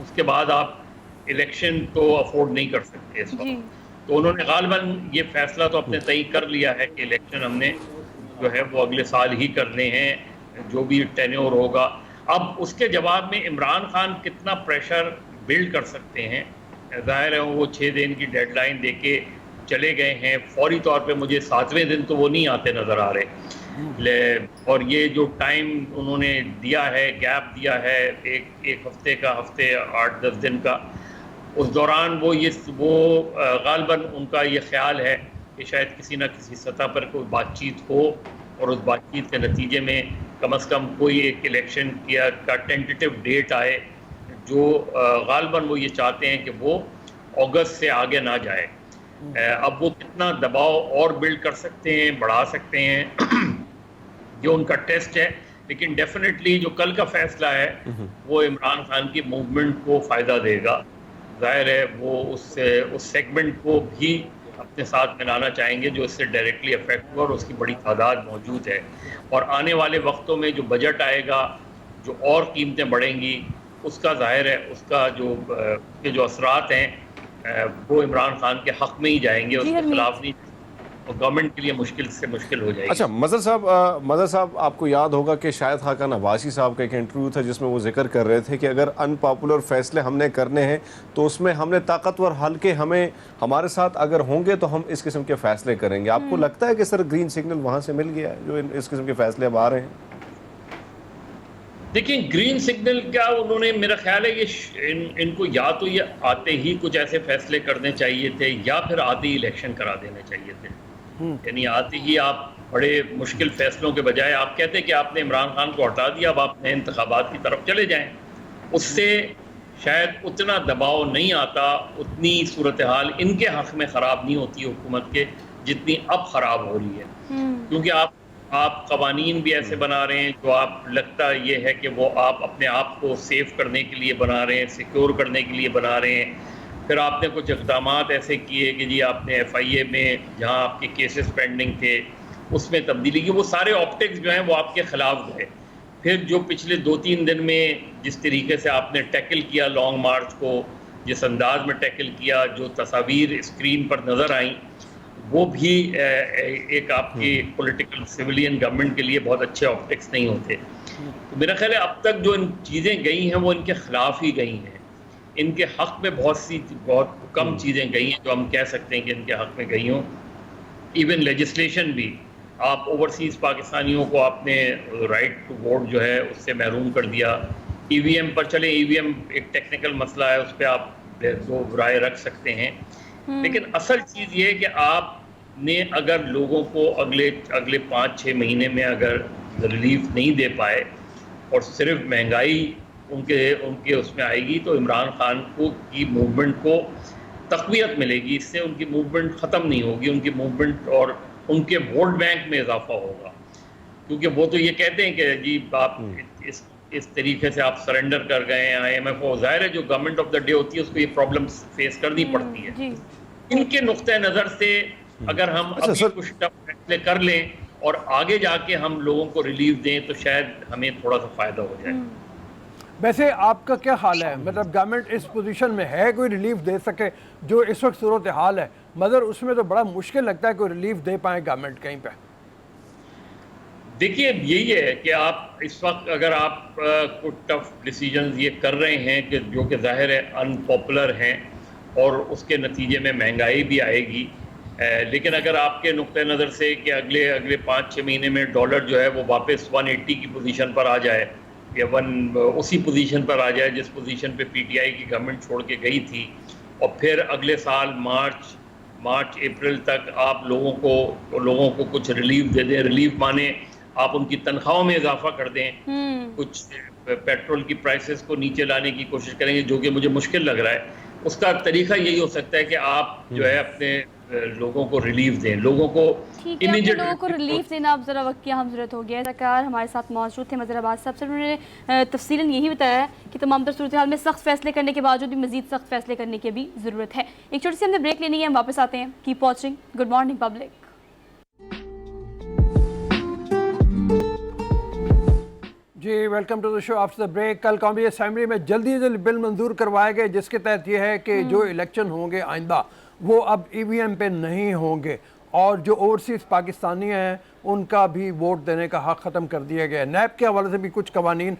उसके बाद आप इलेक्शन तो अफोर्ड नहीं कर सकते इस वक्त। तो उन्होंने गालिबन ये फैसला तो अपने तय कर लिया है कि इलेक्शन हमने जो है वो अगले साल ही करने हैं, जो भी टेन्योर होगा। अब उसके जवाब में इमरान खान कितना प्रेशर बिल्ड कर सकते हैं, ज़ाहिर है वो 6 दिन की डेडलाइन देके चले गए हैं। फौरी तौर पे मुझे 7वें दिन तो वो नहीं आते नज़र आ रहे, और ये जो टाइम उन्होंने दिया है, गैप दिया है एक हफ्ते 8-10 दिन का, उस दौरान वो गालिबन उनका ये ख्याल है कि शायद किसी न किसी सतह पर कोई बातचीत हो और उस बातचीत के नतीजे में कम से कम कोई एक इलेक्शन का टेंटेटिव डेट आए, जो गालिबन वो ये चाहते हैं कि वो अगस्त से आगे ना जाए। अब वो कितना दबाव और बिल्ड कर सकते हैं, बढ़ा सकते हैं, जो उनका टेस्ट है। लेकिन डेफिनेटली जो कल का फैसला है वो इमरान खान की मूवमेंट को फ़ायदा देगा। जाहिर है वो उस सेगमेंट को भी अपने साथ मिलाना चाहेंगे जो इससे डायरेक्टली अफेक्ट हुआ और उसकी बड़ी तादाद मौजूद है। और आने वाले वक्तों में जो बजट आएगा, जो और कीमतें बढ़ेंगी, उसका जाहिर है उसका जो असरात हैं वो इमरान खान के हक़ में ही जाएंगे, उसके खिलाफ नहीं, और गवर्नमेंट के लिए मुश्किल से मुश्किल हो जाएगी। अच्छा मज़र साहब, आपको याद होगा कि शायद खाकान अब्बासी साहब का एक इंटरव्यू था जिसमें वो जिक्र कर रहे थे कि अगर अनपॉपुलर फैसले हमने करने हैं तो उसमें हमने ताकतवर हल्के हमारे साथ अगर होंगे तो हम इस किस्म के फैसले करेंगे। आपको लगता है कि सर ग्रीन सिग्नल वहाँ से मिल गया है जो इस किस्म के फैसले अब आ रहे हैं? देखिए, ग्रीन सिग्नल क्या, उन्होंने, मेरा ख्याल है ये इनको या तो ये आते ही कुछ ऐसे फैसले करने चाहिए थे या फिर आते ही इलेक्शन करा देने चाहिए थे। यानी आते ही आप बड़े मुश्किल फैसलों के बजाय आप कहते कि आपने इमरान खान को हटा दिया, अब आप नए इंतखाबात की तरफ चले जाएं, उससे शायद उतना दबाव नहीं आता, उतनी सूरत हाल इनके हक़ में ख़राब नहीं होती हुकूमत के जितनी अब ख़राब हो रही है। क्योंकि आप कवानीन भी ऐसे बना रहे हैं जो आप लगता ये है कि वो आप अपने आप को सेव करने के लिए बना रहे हैं, सिक्योर करने के लिए बना रहे हैं। फिर आपने कुछ इक़दामात ऐसे किए कि जी आपने FIA में जहां आपके केसेस पेंडिंग थे उसमें तब्दीली की, वो सारे ऑप्टिक्स जो हैं वो आपके ख़िलाफ़ गए। फिर जो पिछले 2-3 दिन में जिस तरीके से आपने टैकल किया लॉन्ग मार्च को, जिस अंदाज में टैकल किया, जो तस्वीर स्क्रीन पर नज़र आई, वो भी एक आपकी पॉलिटिकल सिविलियन गवर्नमेंट के लिए बहुत अच्छे ऑप्टिक्स नहीं होते। तो मेरा ख्याल है अब तक जो इन चीज़ें गई हैं वो इनके ख़िलाफ़ ही गई हैं। इनके हक़ में बहुत कम चीज़ें गई हैं जो हम कह सकते हैं कि इनके हक़ में गई हों। इवन लेजिस्लेशन भी, आप ओवरसीज़ पाकिस्तानियों को आपने राइट टू वोट जो है उससे महरूम कर दिया। ईवीएम पर चले, ईवीएम एक टेक्निकल मसला है, उस पर आप दो राय रख सकते हैं, लेकिन असल चीज़ ये है कि आपने अगर लोगों को अगले 5-6 महीने में अगर रिलीफ नहीं दे पाए और सिर्फ महंगाई उनके उसमें आएगी, तो इमरान खान की मूवमेंट को तक़वियत मिलेगी। इससे उनकी मूवमेंट ख़त्म नहीं होगी, उनकी मूवमेंट और उनके वोट बैंक में इजाफा होगा। क्योंकि वो तो ये कहते हैं कि जी आप इस तरीके से आप सरेंडर कर गए हैं IMF को। ज़ाहिर है जो गवर्नमेंट ऑफ द डे होती है उसको ये प्रॉब्लम्स फेस करनी पड़ती है। इनके नुक्ते नज़र से अगर हम अभी कुछ फैसले कर लें और आगे जाके हम लोगों को रिलीफ दें तो शायद हमें थोड़ा सा फ़ायदा हो जाए। वैसे आपका क्या ख्याल है, मतलब गवर्नमेंट इस पोजीशन में है कोई रिलीफ दे सके जो इस वक्त सूरत हाल है, मगर उसमें तो बड़ा मुश्किल लगता है कोई रिलीफ दे पाए गवर्नमेंट कहीं पे? देखिए यही है कि आप इस वक्त अगर आप कुछ टफ डिसीजंस ये कर रहे हैं कि जो कि ज़ाहिर है अनपॉपुलर हैं और उसके नतीजे में महंगाई भी आएगी, लेकिन अगर आपके नुक्ते नज़र से कि अगले 5-6 महीने में डॉलर जो है वो वापस 180 की पोजीशन पर आ जाए या उसी पोजीशन पर आ जाए जिस पोजीशन पे PTI की गवर्नमेंट छोड़ के गई थी, और फिर अगले साल मार्च अप्रैल तक आप लोगों को कुछ रिलीफ दे दें। रिलीफ माने आप उनकी तनख्वाहों में इजाफा कर दें, कुछ पेट्रोल की प्राइसेस को नीचे लाने की कोशिश करेंगे, जो कि मुझे मुश्किल लग रहा है। उसका तरीका यही हो सकता है कि आप जो है अपने लोगों को रिलीफ दें, लोगों को इमीडिएट लोगों को रिलीफ देना अब ज़रा वक्त की अहम ज़रूरत हो गया है। सरकार हमारे साथ मौजूद थे मज़हराबाद साहब से, उन्होंने तफसीलन यही बताया है कि तमाम तर सूरत हाल में सख्त फैसले करने के बावजूद भी मज़ीद सख्त फैसले करने की भी ज़रूरत है। एक छोटी सी हमने ब्रेक लेनी है, हम वापस आते हैं। Keep watching. Good morning public. जी welcome to the show after the break. कल कौमी असेंबली में जल्दी बिल मंजूर करवाए गए जिसके तहत यह है कि जो इलेक्शन होंगे आइंदा वो अब EVM पे नहीं होंगे और जो ओवरसीज़ पाकिस्तानी हैं उनका भी वोट देने का हक़ ख़त्म कर दिया गया है। नैब के हवाले से भी कुछ कवानीन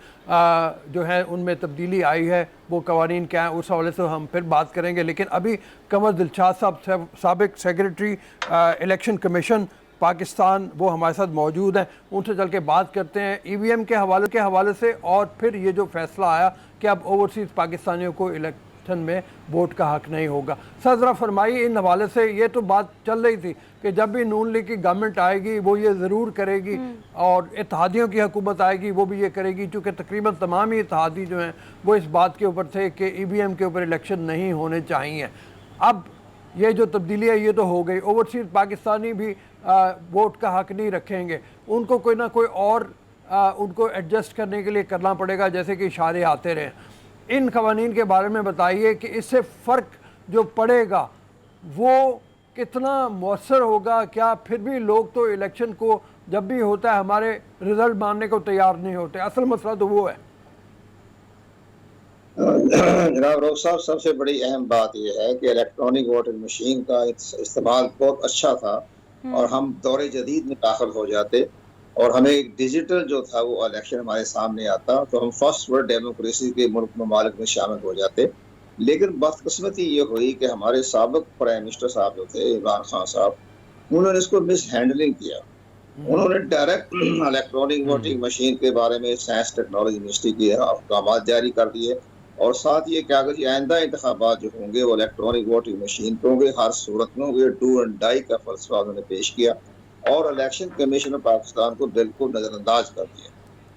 जो है उनमें तब्दीली आई है, वो कवानीन क्या है उस हवाले से हम फिर बात करेंगे। लेकिन अभी कमर दिलशाद साहब साबिक सेक्रेटरी इलेक्शन कमीशन पाकिस्तान वो हमारे साथ मौजूद हैं, उनसे चल के बात करते हैं EVM के हवाले से और फिर ये जो फैसला आया कि अब ओवरसीज़ पाकिस्तानियों को इलेक्शन में वोट का हक़ नहीं होगा। सर ज़रा फरमाइए इन हवाले से, ये तो बात चल रही थी कि जब भी नून लीग की गवर्नमेंट आएगी वो ये ज़रूर करेगी और इत्तेहादियों की हुकूमत आएगी वो भी ये करेगी, चूँकि तकरीबन तमाम ही इत्तेहादी जो हैं वो इस बात के ऊपर थे कि EVM के ऊपर इलेक्शन नहीं होने चाहिए। अब ये जो तब्दीली है ये तो हो गई, ओवरसीज़ पाकिस्तानी भी वोट का हक़ नहीं रखेंगे, उनको कोई ना कोई और उनको एडजस्ट करने के लिए करना पड़ेगा, जैसे कि इशारे आते रहे। इन क़वानीन के बारे में बताइए कि इससे फ़र्क जो पड़ेगा वो कितना मौसर होगा, क्या फिर भी लोग तो इलेक्शन को जब भी होता है हमारे रिज़ल्ट मानने को तैयार नहीं होते? असल मसला तो वो है। जनाब रोक साहब, सबसे बड़ी अहम बात यह है कि इलेक्ट्रॉनिक वोटिंग मशीन का इस्तेमाल बहुत अच्छा था और हम दौरे जदीद में दाखिल हो जाते और हमें डिजिटल जो था वो इलेक्शन हमारे सामने आता तो हम फर्स्ट वर्ल्ड डेमोक्रेसी के मुल्क ममालिक में शामिल हो जाते। लेकिन बदकिस्मती ये हुई कि हमारे साबिक प्राइम मिनिस्टर साहब जो थे इमरान खान साहब, उन्होंने इसको मिस हैंडलिंग किया। उन्होंने डायरेक्ट इलेक्ट्रॉनिक वोटिंग मशीन के बारे में साइंस टेक्नोलॉजी यूनिवर्सिटी के अहकाम जारी कर दिए और साथ ये क्या कि आइंदा इंतखाबात जो होंगे वो इलेक्ट्रॉनिक वोटिंग मशीन पे होंगे, हर सूरत में होंगे। डू एंड डाई का फलसफा उन्होंने पेश किया और इलेक्शन कमीशन ऑफ पाकिस्तान को बिल्कुल नज़रअंदाज कर दिया।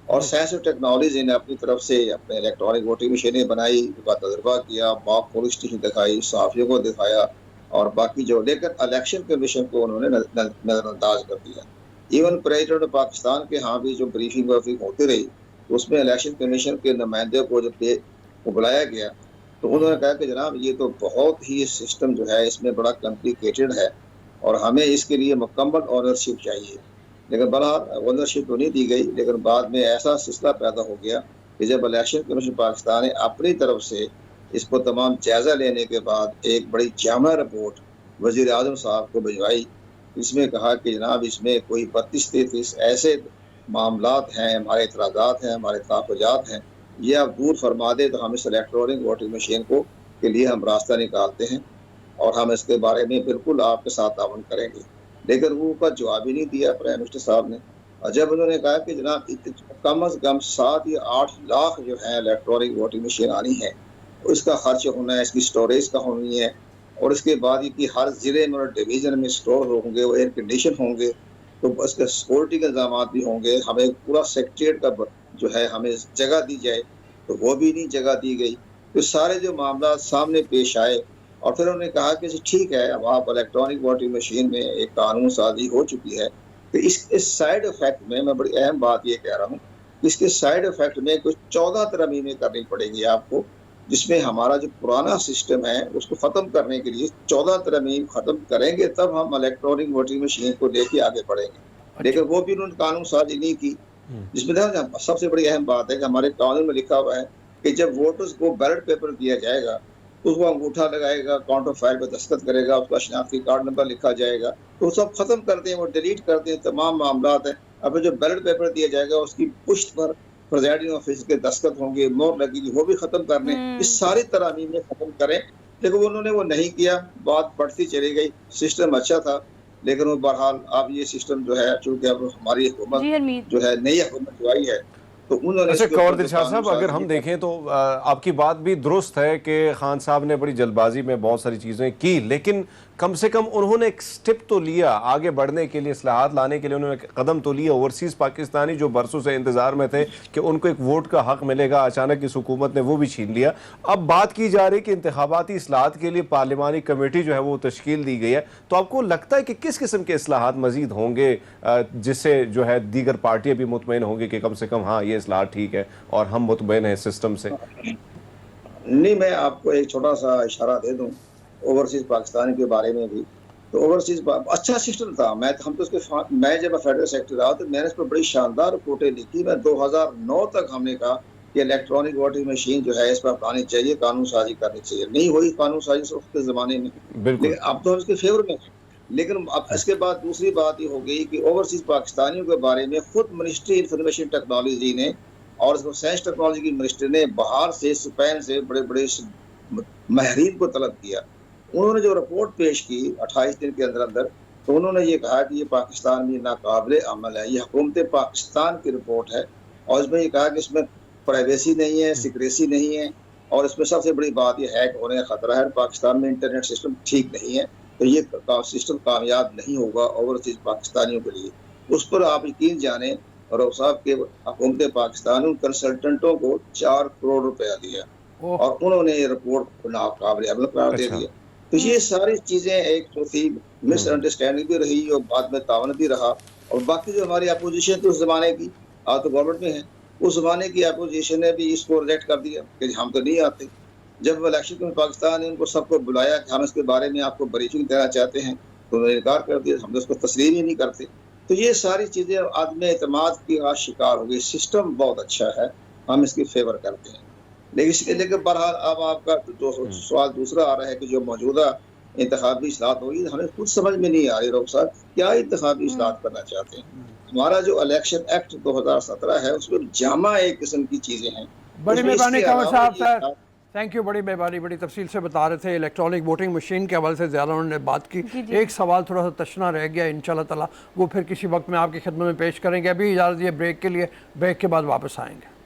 और साइंस और टेक्नोलॉजी ने अपनी तरफ से अपने इलेक्ट्रॉनिक वोटिंग मशीनें बनाई, उसका तजर्बा किया, मॉक पुलिस स्टेशन दिखाई, सहाफ़ियों को दिखाया और बाकी जो, लेकिन इलेक्शन कमीशन को उन्होंने नज़रअंदाज कर दिया। इवन प्रेसिडेंट पाकिस्तान के यहाँ भी जो ब्रीफिंग व्रीफिंग होती रही उसमें इलेक्शन कमीशन के नुमाइंदे को जब बुलाया गया तो उन्होंने कहा कि जनाब ये तो बहुत ही सिस्टम जो है इसमें बड़ा कॉम्प्लिकेटेड है और हमें इसके लिए मुकम्मल ऑनरशिप चाहिए। लेकिन बहरहाल ओनरशिप तो नहीं दी गई। लेकिन बाद में ऐसा सिलसिला पैदा हो गया कि जब इलेक्शन कमीशन पाकिस्तान ने अपनी तरफ से इसको तमाम जायज़ा लेने के बाद एक बड़ी जामा रिपोर्ट वज़ीर आज़म साहब को भिजवाई, इसमें कहा कि जनाब इसमें कोई 32-33 ऐसे मामलात हैं, हमारे इतराज़ात हैं, हमारे तहफ़्फ़ुज़ात हैं, ये आप दूर फरमा दे तो हम इस इलेक्ट्रॉनिक वोटिंग मशीन को के लिए हम रास्ता निकालते हैं और हम इसके बारे में बिल्कुल आपके साथ ताउन करेंगे। लेकिन वो का जवाब ही नहीं दिया प्राइम मिनिस्टर साहब ने। और जब उन्होंने कहा कि जनाब कम अज़ कम 7 या 8 लाख जो है इलेक्ट्रॉनिक वोटिंग मशीन आनी है, इसका खर्च होना है, इसकी स्टोरेज का होनी है, और इसके बाद कि हर ज़िले में और डिवीज़न में स्टोर होंगे, वो एयर कंडीशन होंगे, तो उसके सिक्योरिटी के इंतजाम भी होंगे। हमें पूरा सेक्रेटरीट का जो है हमें जगह दी जाए, तो वो भी नहीं जगह दी गई। तो सारे जो मामला सामने पेश आए और फिर उन्होंने कहा कि ठीक है, अब आप इलेक्ट्रॉनिक वोटिंग मशीन में एक कानून साजी हो चुकी है, तो इस साइड इफेक्ट में मैं बड़ी अहम बात ये कह रहा हूँ, इसके साइड इफेक्ट में कुछ 14 तरमीमें करनी पड़ेगी आपको, जिसमें हमारा जो पुराना सिस्टम है उसको ख़त्म करने के लिए 14 तरमीम ख़त्म करेंगे, तब हम इलेक्ट्रॉनिक वोटिंग मशीन को लेके आगे बढ़ेंगे। लेकिन वो भी उन्होंने कानून साजी नहीं की, जिसमें सबसे बड़ी अहम बात है कि हमारे कानून में लिखा हुआ है कि जब वोटर्स को बैलेट पेपर दिया जाएगा तो उसको अंगूठा लगाएगा, काउंटर फाइल पर दस्तखत करेगा, उसका शनाख्ती कार्ड नंबर लिखा जाएगा, तो सब खत्म करते हैं, वो डिलीट करते हैं, तमाम मामलात हैं। अब जो बैलेट पेपर दिया जाएगा उसकी पुष्ट पर प्रेजाइडिंग ऑफिसर के दस्तखत होंगे, मोहर लगेगी, वो भी खत्म करने, इस सारी तरामीम में खत्म करें। लेकिन उन्होंने वो नहीं किया, बात बढ़ती चली गई। सिस्टम अच्छा था, लेकिन वो बहरहाल अब ये सिस्टम जो है, चूंकि अब हमारी हुकूमत जो है नई हुकूमत जो आई है, तो उन्होंने अच्छा कौर दिलशाद साहब, अगर हम देखें तो आपकी बात भी दुरुस्त है कि खान साहब ने बड़ी जल्दबाजी में बहुत सारी चीज़ें की, लेकिन कम से कम उन्होंने एक स्टेप तो लिया आगे बढ़ने के लिए, इस्लाहात लाने के लिए उन्होंने कदम तो लिया। ओवरसीज़ पाकिस्तानी जो बरसों से इंतज़ार में थे कि उनको एक वोट का हक मिलेगा, अचानक इस हुकूमत ने वो भी छीन लिया। अब बात की जा रही कि इंतखाबाती इस्लाहात के लिए पार्लिमानी कमेटी जो है वो तश्कील दी गई है, तो आपको लगता है कि किस किस्म के इस्लाहात मजीद होंगे जिससे जो है दीगर पार्टियाँ भी मुतमईन होंगी कि कम से कम हाँ ये इस्लाहात ठीक है और हम मुतमईन हैं सिस्टम से? नहीं, मैं आपको एक छोटा सा इशारा दे दूं ओवरसीज पाकिस्तान के बारे में भी। तो ओवरसीज अच्छा सिस्टम था। मैं जब फेडरल सेक्रेटरी रहा तो मैंने इस पर बड़ी शानदार रिपोर्टें लिखी। मैं 2009 तक हमने कहा कि इलेक्ट्रॉनिक वोटिंग मशीन जो है इस पर आनी चाहिए, कानून साजी करनी चाहिए। नहीं हुई कानून साजी उसके ज़माने में, लेकिन अब तो हम इसके फेवर में हैं। लेकिन अब इसके बाद दूसरी बात ये हो गई कि ओवरसीज पाकिस्तानियों के बारे में खुद मिनिस्ट्री इंफॉर्मेशन टेक्नोलॉजी ने और साइंस टेक्नोलॉजी की मिनिस्टर ने बाहर से, स्पेन से बड़े बड़े माहिरीन को तलब किया। उन्होंने जो रिपोर्ट पेश की 28 दिन के अंदर अंदर, तो उन्होंने ये कहा कि ये पाकिस्तान में नाकाबिले अमल है, ये हुकूमत पाकिस्तान की रिपोर्ट है। और इसमें ये कहा कि इसमें प्राइवेसी नहीं है, सिक्रेसी नहीं है, और इसमें सबसे बड़ी बात यह हैक होने का खतरा है। पाकिस्तान में इंटरनेट सिस्टम ठीक नहीं है, तो ये सिस्टम कामयाब नहीं होगा ओवरसीज पाकिस्तानियों के लिए। उस पर आप यकीन जाने, और साहब के हुकूमत पाकिस्तान उन कंसल्टेंटों को 4 करोड़ रुपया दिया और उन्होंने ये रिपोर्ट को नाकाबिले अमल करार दे दिया। तो ये सारी चीजें एक तो थी, मिसअंडरस्टैंडिंग भी रही और बाद में तावन भी रहा। और बाकी जो हमारी अपोजिशन थी उस जमाने की, आज तो गवर्नमेंट में है, उस जमाने की अपोजिशन ने भी इसको रिजेक्ट कर दिया कि हम तो नहीं आते। जब इलेक्शन में पाकिस्तान ने उनको सबको बुलाया कि हम इसके बारे में आपको ब्रीफिंग देना चाहते हैं, तो उन्होंने इनकार कर दिया, हम तो उसको तस्लीम ही नहीं करते। तो ये सारी चीजें आदमी एतमाद की आज शिकार हो गई। सिस्टम बहुत अच्छा है, हम इसकी फेवर करते हैं, लेकिन बहरहाल अब आपका सवाल दूसरा आ रहा है कि जो मौजूदा इंतखाबी इस्लाहत होगी, हमें खुद समझ में नहीं आ रही रोक साहब क्या इंतखाबी इस्लाहत करना चाहते हैं। हमारा जो इलेक्शन एक्ट 2017 है उसमें जामा एक किस्म की चीजें हैं। बड़ी मेहरबानी कंवर साहब, सर थैंक यू, बड़ी मेहरबानी, बड़ी तफसील से बता रहे थे। इलेक्ट्रॉनिक वोटिंग मशीन के हवाले से ज़्यादा उन्होंने बात की। एक सवाल थोड़ा सा तशना रह गया, इंशाल्लाह ताला वो फिर किसी वक्त में आपकी खिदमत में पेश करेंगे। अभी इजाज़त दिए ब्रेक के लिए, ब्रेक के बाद वापस आएंगे।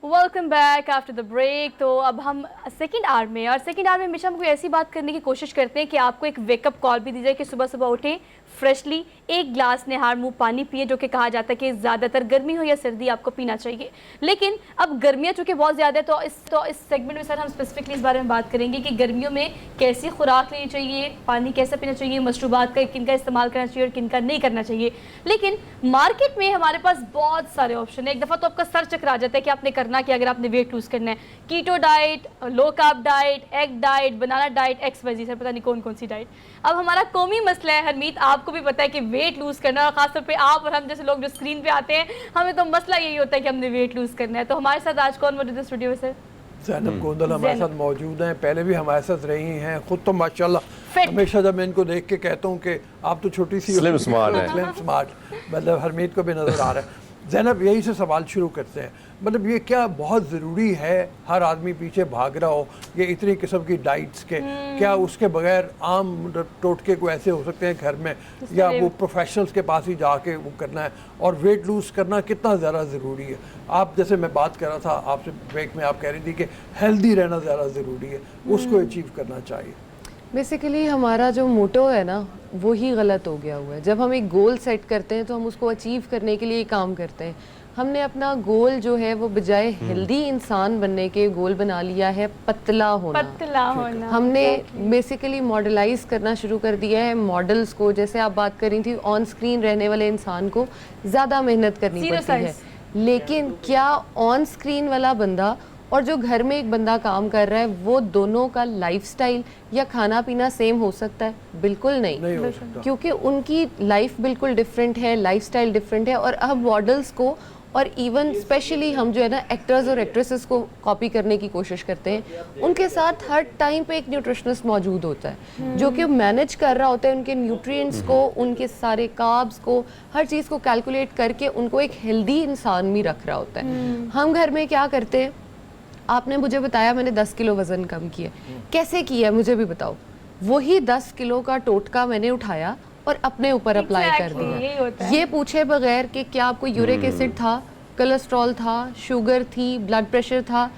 Welcome back after the break. तो अब हम सेकंड आवर में, और सेकंड आवर में हमेशा हम कोई ऐसी बात करने की कोशिश करते हैं कि आपको एक वेकअप कॉल भी दी जाए कि सुबह सुबह उठें, फ्रेशली एक ग्लास निहार मुंह पानी पिए, जो कि कहा जाता है कि ज़्यादातर गर्मी हो या सर्दी आपको पीना चाहिए। लेकिन अब गर्मियाँ चूँकि बहुत ज़्यादा है, तो इस सेगमेंट में सर हम स्पेसिफिकली इस बारे में बात करेंगे कि गर्मियों में कैसी खुराक लेनी चाहिए, पानी कैसे पीना चाहिए, मशरूबात का किन का इस्तेमाल करना चाहिए और किन का नहीं करना चाहिए। लेकिन मार्केट में हमारे पास बहुत सारे ऑप्शन है। एक दफ़ा तो आपका सर चकरा जाता है कि आपने करना क्या, अगर आपने वेट लूज करना है, keto diet, low carb diet, egg diet, banana diet, XYZ, sir पता नहीं कौन कौन सी डाइट। अब हमारा कौमी मसला है हरमीत, आपको भी पता है कि वेट लूज करना, और खासतौर पे आप और हम जैसे लोग जो स्क्रीन पे आते हैं, हमें तो मसला यही होता है कि हमने वेट लूज करना है। तो हमारे साथ आज कौन मौजूद है स्टूडियो में सर? ज़ैनब गोंदल हमारे साथ मौजूद हैं, पहले भी हमारे साथ रही हैं, खुद तो माशाल्लाह Fit. हमेशा जब मैं इनको देख के कहता हूँ कि आप तो छोटी सी Slim smart है। स्लिम स्मार्ट, मतलब हरमीत को भी नज़र आ रहा है। ज़ैनब यही से सवाल शुरू करते हैं, मतलब ये क्या बहुत ज़रूरी है हर आदमी पीछे भाग रहा हो ये इतनी किस्म की डाइट्स के, क्या उसके बगैर आम टोटके को ऐसे हो सकते हैं घर में, या वो प्रोफेशनल्स के पास ही जाके वो करना है, और वेट लूज़ करना कितना ज़्यादा ज़रूरी है? आप जैसे मैं बात कर रहा था आपसे ब्रेक में, आप कह रही थी कि हेल्दी रहना ज़्यादा ज़रूरी है, उसको अचीव करना चाहिए। बेसिकली हमारा जो मोटो है ना वो ही गलत हो गया हुआ है। जब हम एक गोल सेट करते हैं तो हम उसको अचीव करने के लिए काम करते हैं। हमने अपना गोल जो है वो बजाय हेल्दी इंसान बनने के गोल बना लिया है पतला होना। हमने बेसिकली मॉडलाइज करना शुरू कर दिया है मॉडल्स को। जैसे आप बात कर रही थी, ऑन स्क्रीन रहने वाले इंसान को ज़्यादा मेहनत करनी पड़ती है, लेकिन क्या ऑन स्क्रीन वाला बंदा और जो घर में एक बंदा काम कर रहा है वो दोनों का लाइफस्टाइल या खाना पीना सेम हो सकता है? बिल्कुल नहीं हो सकता, क्योंकि उनकी लाइफ बिल्कुल डिफरेंट है, लाइफस्टाइल डिफरेंट है। और अब मॉडल्स को और इवन स्पेशली हम जो है ना एक्टर्स और एक्ट्रेसेस को कॉपी करने की कोशिश करते हैं, उनके साथ हर टाइम पे एक न्यूट्रिशनिस्ट मौजूद होता है जो कि मैनेज कर रहा होता है उनके न्यूट्रिएंट्स को, उनके सारे कार्ब्स को, हर चीज़ को कैलकुलेट करके उनको एक हेल्दी इंसान भी रख रहा होता है। हम घर में क्या करते हैं, आपने मुझे बताया मैंने 10 किलो वज़न कम किया, कैसे किया मुझे भी बताओ। वही 10 किलो का टोटका मैंने उठाया और अपने ऊपर अप्लाई कर दिया, ये पूछे बगैर कि क्या आपको यूरिक एसिड था, कोलेस्ट्रॉल था, शुगर थी, ब्लड प्रेशर था,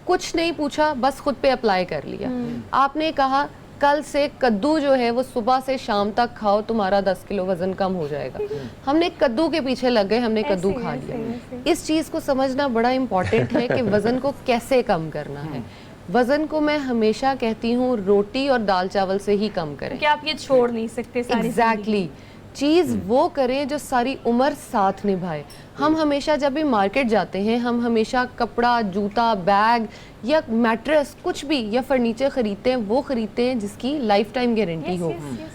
कुछ नहीं पूछा, बस खुद पे अप्लाई कर लिया। आपने कहा कल से कद्दू जो है वो सुबह से शाम तक खाओ, तुम्हारा 10 किलो वजन कम हो जाएगा। हमने कद्दू के पीछे लग गए, हमने कद्दू खा लिया। इस चीज़ को समझना बड़ा इम्पॉर्टेंट है कि वज़न को कैसे कम करना है। वज़न को मैं हमेशा कहती हूँ रोटी और दाल चावल से ही कम करें, कि आप ये छोड़ नहीं सकते सारी एग्जैक्टली चीज़ वो करें जो सारी उम्र साथ निभाए। हम हमेशा जब भी मार्केट जाते हैं, हम हमेशा कपड़ा, जूता, बैग या मैट्रेस कुछ भी या फर्नीचर ख़रीदते हैं, वो ख़रीदते हैं जिसकी लाइफ टाइम गारंटी हो।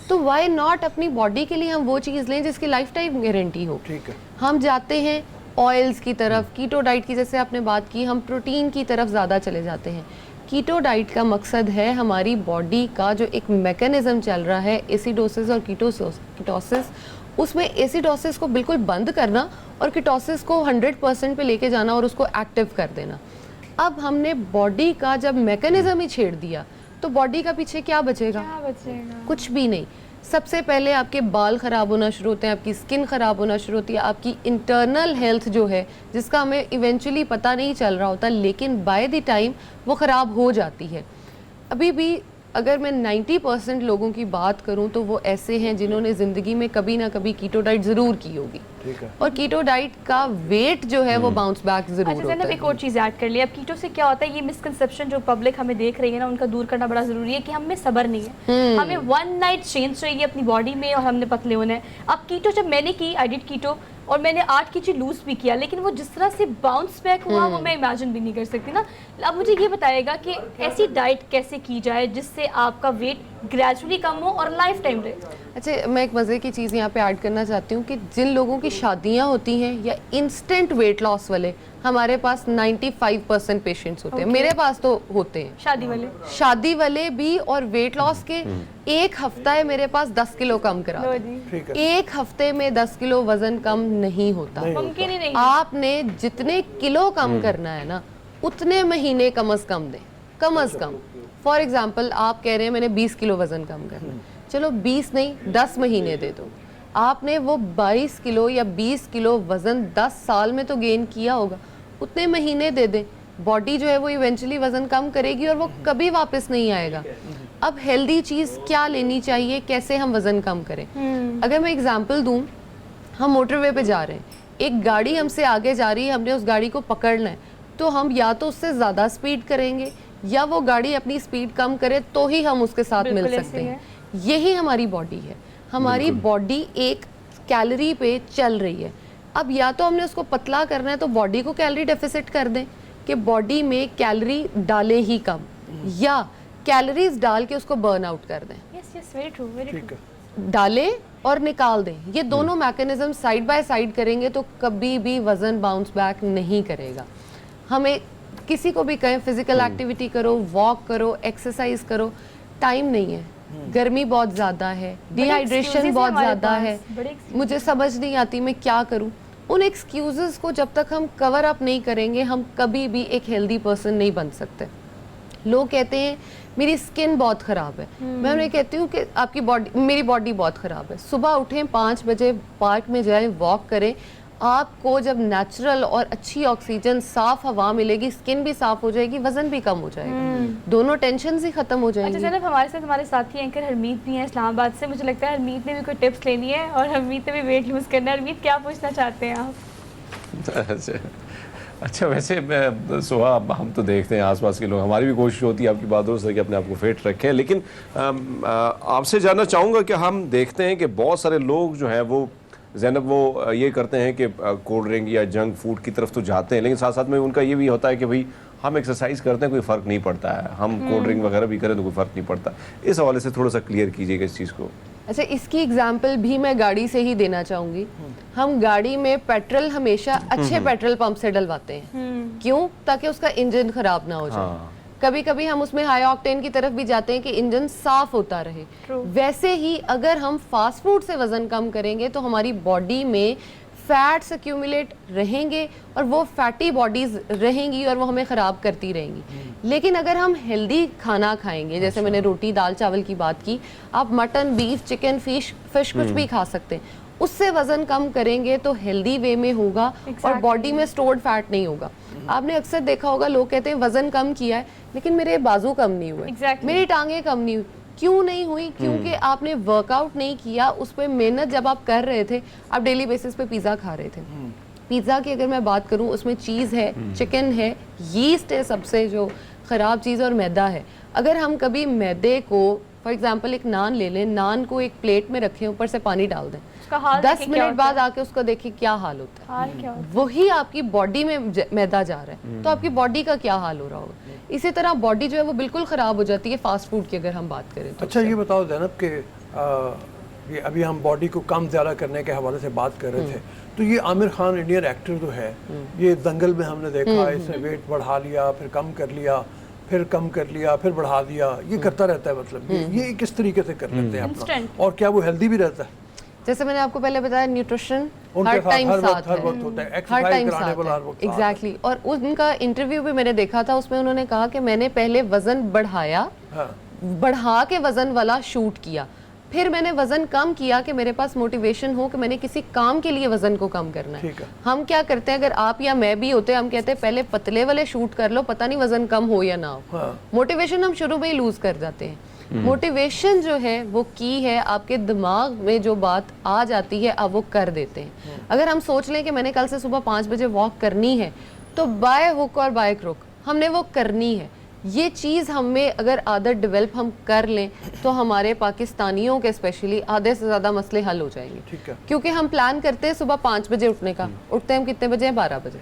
तो वाई नॉट अपनी बॉडी के लिए हम वो चीज़ लें जिसकी लाइफ टाइम गारंटी हो। ठीक है। हम जाते हैं ऑयल्स की तरफ, कीटो डाइट की जैसे आपने बात की, हम प्रोटीन की तरफ ज़्यादा चले जाते हैं। कीटो डाइट का मकसद है हमारी बॉडी का जो एक मैकेनिज्म चल रहा है एसिडोसिस और कीटोसिस, उसमें एसिडोसिस को बिल्कुल बंद करना और कीटोसिस को 100% पे लेके जाना और उसको एक्टिव कर देना। अब हमने बॉडी का जब मैकेनिज्म ही छेड़ दिया तो बॉडी का पीछे क्या बचेगा? कुछ भी नहीं। सबसे पहले आपके बाल ख़राब होना शुरू होते हैं, आपकी स्किन ख़राब होना शुरू होती है, आपकी इंटरनल हेल्थ जो है जिसका हमें इवेंचुअली पता नहीं चल रहा होता, लेकिन बाय द टाइम वो ख़राब हो जाती है। अभी भी अगर मैं 90% लोगों की बात करूं तो वो ऐसे हैं जिन्होंने ज़िंदगी में कभी ना कभी कीटो डाइट ज़रूर की होगी। ठीक है। और कीटो डाइट का वेट जो है वो बाउंस बैक ज़रूर अच्छा होता है। एक और चीज़ ऐड कर लिया, अब कीटो से क्या होता है, ये मिसकंसेप्शन जो पब्लिक हमें देख रही है ना, उनका दूर करना बड़ा ज़रूरी है कि हमें सब्र नहीं है, हमें वन नाइट चेंज चाहिए अपनी बॉडी में और हमने पतले होना है। अब कीटो जब मैंने की, आई डिड कीटो, और मैंने 8 kg लूज भी किया, लेकिन वो जिस तरह से बाउंस बैक हुआ वो मैं इमेजिन भी नहीं कर सकती ना। अब मुझे ये बताएगा कि ऐसी डाइट कैसे की जाए जिससे आपका वेट ग्रेजुअली कम हो और लाइफ टाइम रहे। अच्छा, मैं एक मज़े की चीज़ यहाँ पे ऐड करना चाहती हूँ कि जिन लोगों की शादियाँ होती हैं या इंस्टेंट वेट लॉस वाले, हमारे पास 95% पेशेंट्स होते हैं, मेरे पास तो होते हैं शादी वाले भी, और वेट लॉस के एक हफ्ता है मेरे पास 10 किलो कम करा, एक हफ्ते में 10 किलो वजन कम नहीं होता। मुमकिन ही नहीं। आपने जितने किलो कम करना है ना उतने महीने कम अज कम दें, कम अज कम। फॉर एग्जाम्पल आप कह रहे हैं मैंने 20 किलो वजन कम करना, चलो 20 नहीं 10 महीने दे दो। आपने वो 22 किलो या 20 किलो वजन 10 साल में तो गेन किया होगा, उतने महीने दे दें। बॉडी जो है वो इवेंचुअली वजन कम करेगी और वो कभी वापस नहीं आएगा। अब हेल्दी चीज़ क्या लेनी चाहिए, कैसे हम वजन कम करें? अगर मैं एग्जांपल दूं, हम मोटरवे पे जा रहे हैं, एक गाड़ी हमसे आगे जा रही है, हमने उस गाड़ी को पकड़ना है, तो हम या तो उससे ज़्यादा स्पीड करेंगे या वो गाड़ी अपनी स्पीड कम करे तो ही हम उसके साथ मिल सकते हैं। यही हमारी बॉडी है, हमारी बॉडी एक कैलोरी पे चल रही है। अब या तो हमने उसको पतला करना है तो बॉडी को कैलोरी डेफिसिट कर दें कि बॉडी में कैलोरी डाले ही कम या कैलोरीज डाल के उसको बर्न आउट कर दें। Yes yes, very true, very ठीक ट्रू। है। डालें और निकाल दें, ये दोनों मैकेनिज्म साइड बाय साइड करेंगे तो कभी भी वजन बाउंस बैक नहीं करेगा। हमें किसी को भी कहें फिजिकल एक्टिविटी करो, वॉक करो, एक्सरसाइज करो, टाइम नहीं है, गर्मी बहुत ज़्यादा है, डिहाइड्रेशन excuses बहुत हैं हमारे ज़्यादा पास, है, बड़े excuses। मुझे समझ नहीं आती मैं क्या करूं। उन एक्सक्यूजेस को जब तक हम कवर अप नहीं करेंगे हम कभी भी एक हेल्दी पर्सन नहीं बन सकते। लोग कहते हैं मेरी स्किन बहुत ख़राब है, मैं उन्हें कहती हूँ कि आपकी बॉडी, मेरी बॉडी बहुत ख़राब है। सुबह उठें 5 बजे, पार्क में जाएं, वॉक करें, आपको जब नेचुरल और अच्छी ऑक्सीजन, साफ हवा मिलेगी, स्किन भी साफ हो जाएगी, वजन भी कम हो जाएगा, दोनों टेंशन ही खत्म हो अच्छा जाएंगी। जनाब, हमारे साथ हमारे साथी एंकर हरमीत भी हैं इस्लामाबाद से। मुझे लगता है हरमीत ने भी कोई टिप्स लेनी है और हरमीत ने भी वेट लूज़ करना है। हरमीत, क्या पूछना चाहते हैं आप? अच्छा वैसे मैं सुहा, हम तो देखते हैं आसपास के लोग, हमारी भी कोशिश होती है आपकी बातों से कि अपने आप को फिट रखें, लेकिन आपसे जानना चाहूँगा कि हम देखते हैं कि बहुत सारे लोग जो हैं वो ज़ैनब वो ये करते हैं कि कोल्ड ड्रिंक या जंक फूड की तरफ तो जाते हैं, लेकिन साथ साथ में उनका ये भी होता है कि भाई हम एक्सरसाइज करते हैं कोई फ़र्क नहीं पड़ता है, हम कोल्ड ड्रिंक वगैरह भी करें तो कोई फ़र्क नहीं पड़ता। इस हवाले से थोड़ा सा क्लियर कीजिएगा इस चीज़ को। अच्छा, इसकी एग्जाम्पल भी मैं गाड़ी से ही देना चाहूँगी। हम गाड़ी में पेट्रोल हमेशा अच्छे पेट्रोल पंप से डलवाते हैं, क्यों? ताकि उसका इंजन खराब ना हो जाए। हाँ। कभी कभी हम उसमें हाई ऑक्टेन की तरफ भी जाते हैं कि इंजन साफ होता रहे। वैसे ही अगर हम फास्ट फूड से वजन कम करेंगे तो हमारी बॉडी में फैट्स एक्यूमुलेट रहेंगे और वो फैटी बॉडीज रहेंगी और वो हमें ख़राब करती रहेंगी। लेकिन अगर हम हेल्दी खाना खाएंगे, जैसे मैंने रोटी दाल चावल की बात की, आप मटन, बीफ, चिकन, फिश कुछ भी खा सकते हैं, उससे वजन कम करेंगे तो हेल्दी वे में होगा और बॉडी में स्टोर्ड फैट नहीं होगा। आपने अक्सर देखा होगा लोग कहते हैं वजन कम किया है लेकिन मेरे बाजू कम नहीं हुए, मेरी टांगें कम नहीं हुई। क्यों नहीं हुई? क्योंकि आपने वर्कआउट नहीं किया, उस पर मेहनत जब आप कर रहे थे, आप डेली बेसिस पे पिज़्ज़ा खा रहे थे। पिज़्ज़ा की अगर मैं बात करूं, उसमें चीज़ है, चिकन है, यीस्ट है सबसे जो ख़राब चीज़, और मैदा है। अगर हम कभी मैदे को, फॉर एग्जांपल एक नान ले लें, नान को एक प्लेट में रखें, ऊपर से पानी डाल दें, 10 मिनट बाद आके उसको देखिए क्या हाल होता है। वही आपकी बॉडी में मैदा जा रहा है तो आपकी बॉडी का क्या हाल हो रहा होगा। इसी तरह बॉडी जो है वो बिल्कुल ख़राब हो जाती है फास्ट फूड की अगर हम बात करें तो। अच्छा ये बताओ ज़ैनब कि ये अभी हम बॉडी को कम ज़्यादा करने के हवाले से बात कर रहे थे, तो ये आमिर खान इंडियन एक्टर जो है, ये दंगल में हमने देखा इसने वेट बढ़ा लिया, फिर कम कर लिया, फिर कम कर लिया, फिर बढ़ा दिया, ये करता रहता है। मतलब ये किस तरीके से कर लेते हैं अपना, और क्या वो हेल्दी भी रहता है? जैसे मैंने आपको पहले बताया, न्यूट्रिशन उनके हर टाइम साथ हर वक्त होता है, हर एक्सरसाइज टाइम कराने वाला हर साथ वक्त है। एग्जैक्टली। और उनका इंटरव्यू भी मैंने देखा था, उसमें उन्होंने कहा कि मैंने पहले वजन बढ़ाया, बढ़ा के वजन वाला शूट किया, फिर मैंने वजन कम किया कि मेरे पास मोटिवेशन हो कि मैंने किसी काम के लिए वजन को कम करना है। हम क्या करते हैं, अगर आप या मैं भी होते, हम कहते हैं पहले पतले वाले शूट कर लो, पता नहीं वजन कम हो या ना हो। मोटिवेशन हम शुरू में ही लूज कर जाते हैं। मोटिवेशन जो है वो की है, आपके दिमाग में जो बात आ जाती है आप वो कर देते हैं। अगर हम सोच लें कि मैंने कल से सुबह 5 बजे वॉक करनी है, तो बाय हुक और बाय क्रुक हमने वो करनी है। ये चीज़ हमें अगर आदत डेवलप हम कर लें तो हमारे पाकिस्तानियों के स्पेशली आधे से ज़्यादा मसले हल हो जाएंगे। ठीक है। क्योंकि हम प्लान करते हैं सुबह 5 बजे उठने का, उठते हैं हम कितने बजे? 12 बजे।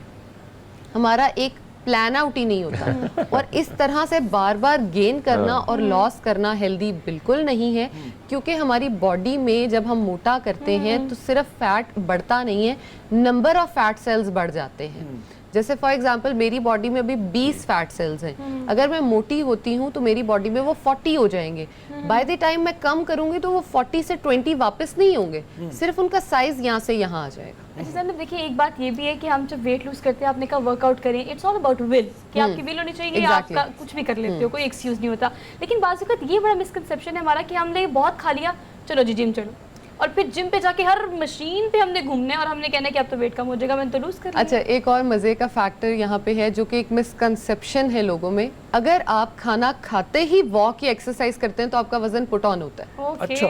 हमारा एक प्लान आउट ही नहीं होता। और इस तरह से बार बार गेन करना और लॉस करना हेल्दी बिल्कुल नहीं है, क्योंकि हमारी बॉडी में जब हम मोटा करते हैं तो सिर्फ फैट बढ़ता नहीं है, नंबर ऑफ फैट सेल्स बढ़ जाते हैं। जैसे फॉर एग्जांपल मेरी बॉडी में अभी 20 फैट सेल्स हैं, अगर मैं मोटी होती हूँ तो मेरी बॉडी में वो 40 हो जाएंगे। बाय द टाइम मैं कम करूंगी तो वो 40 से 20 वापस नहीं होंगे, सिर्फ उनका साइज यहाँ से यहाँ आ जाएगा। अच्छा सर, देखिए एक बात ये भी है कि हम जब वेट लूज करते हैं, आपने कहा वर्कआउट करें, इट्स ऑल अबाउट विल, कि आपकी विल होनी चाहिए, आप कुछ भी कर लेते हो, कोई एक्सक्यूज नहीं होता। लेकिन बात ये बड़ा मिसकंसेप्शन है हमारा कि हमने बहुत खा लिया, चलो जी जिम चलो, और फिर जिम पे जाके हर मशीन पे हमने घूमने और हमने कहना कि अब तो वेट कम हो जाएगा, मैंने तो लूज कर लिया। अच्छा, एक और मजे का फैक्टर यहाँ पे है जो कि एक मिसकंसेप्शन है लोगों में। अगर आप खाना खाते ही वॉक या एक्सरसाइज करते हैं तो आपका वजन पुट ऑन होता है। अच्छा।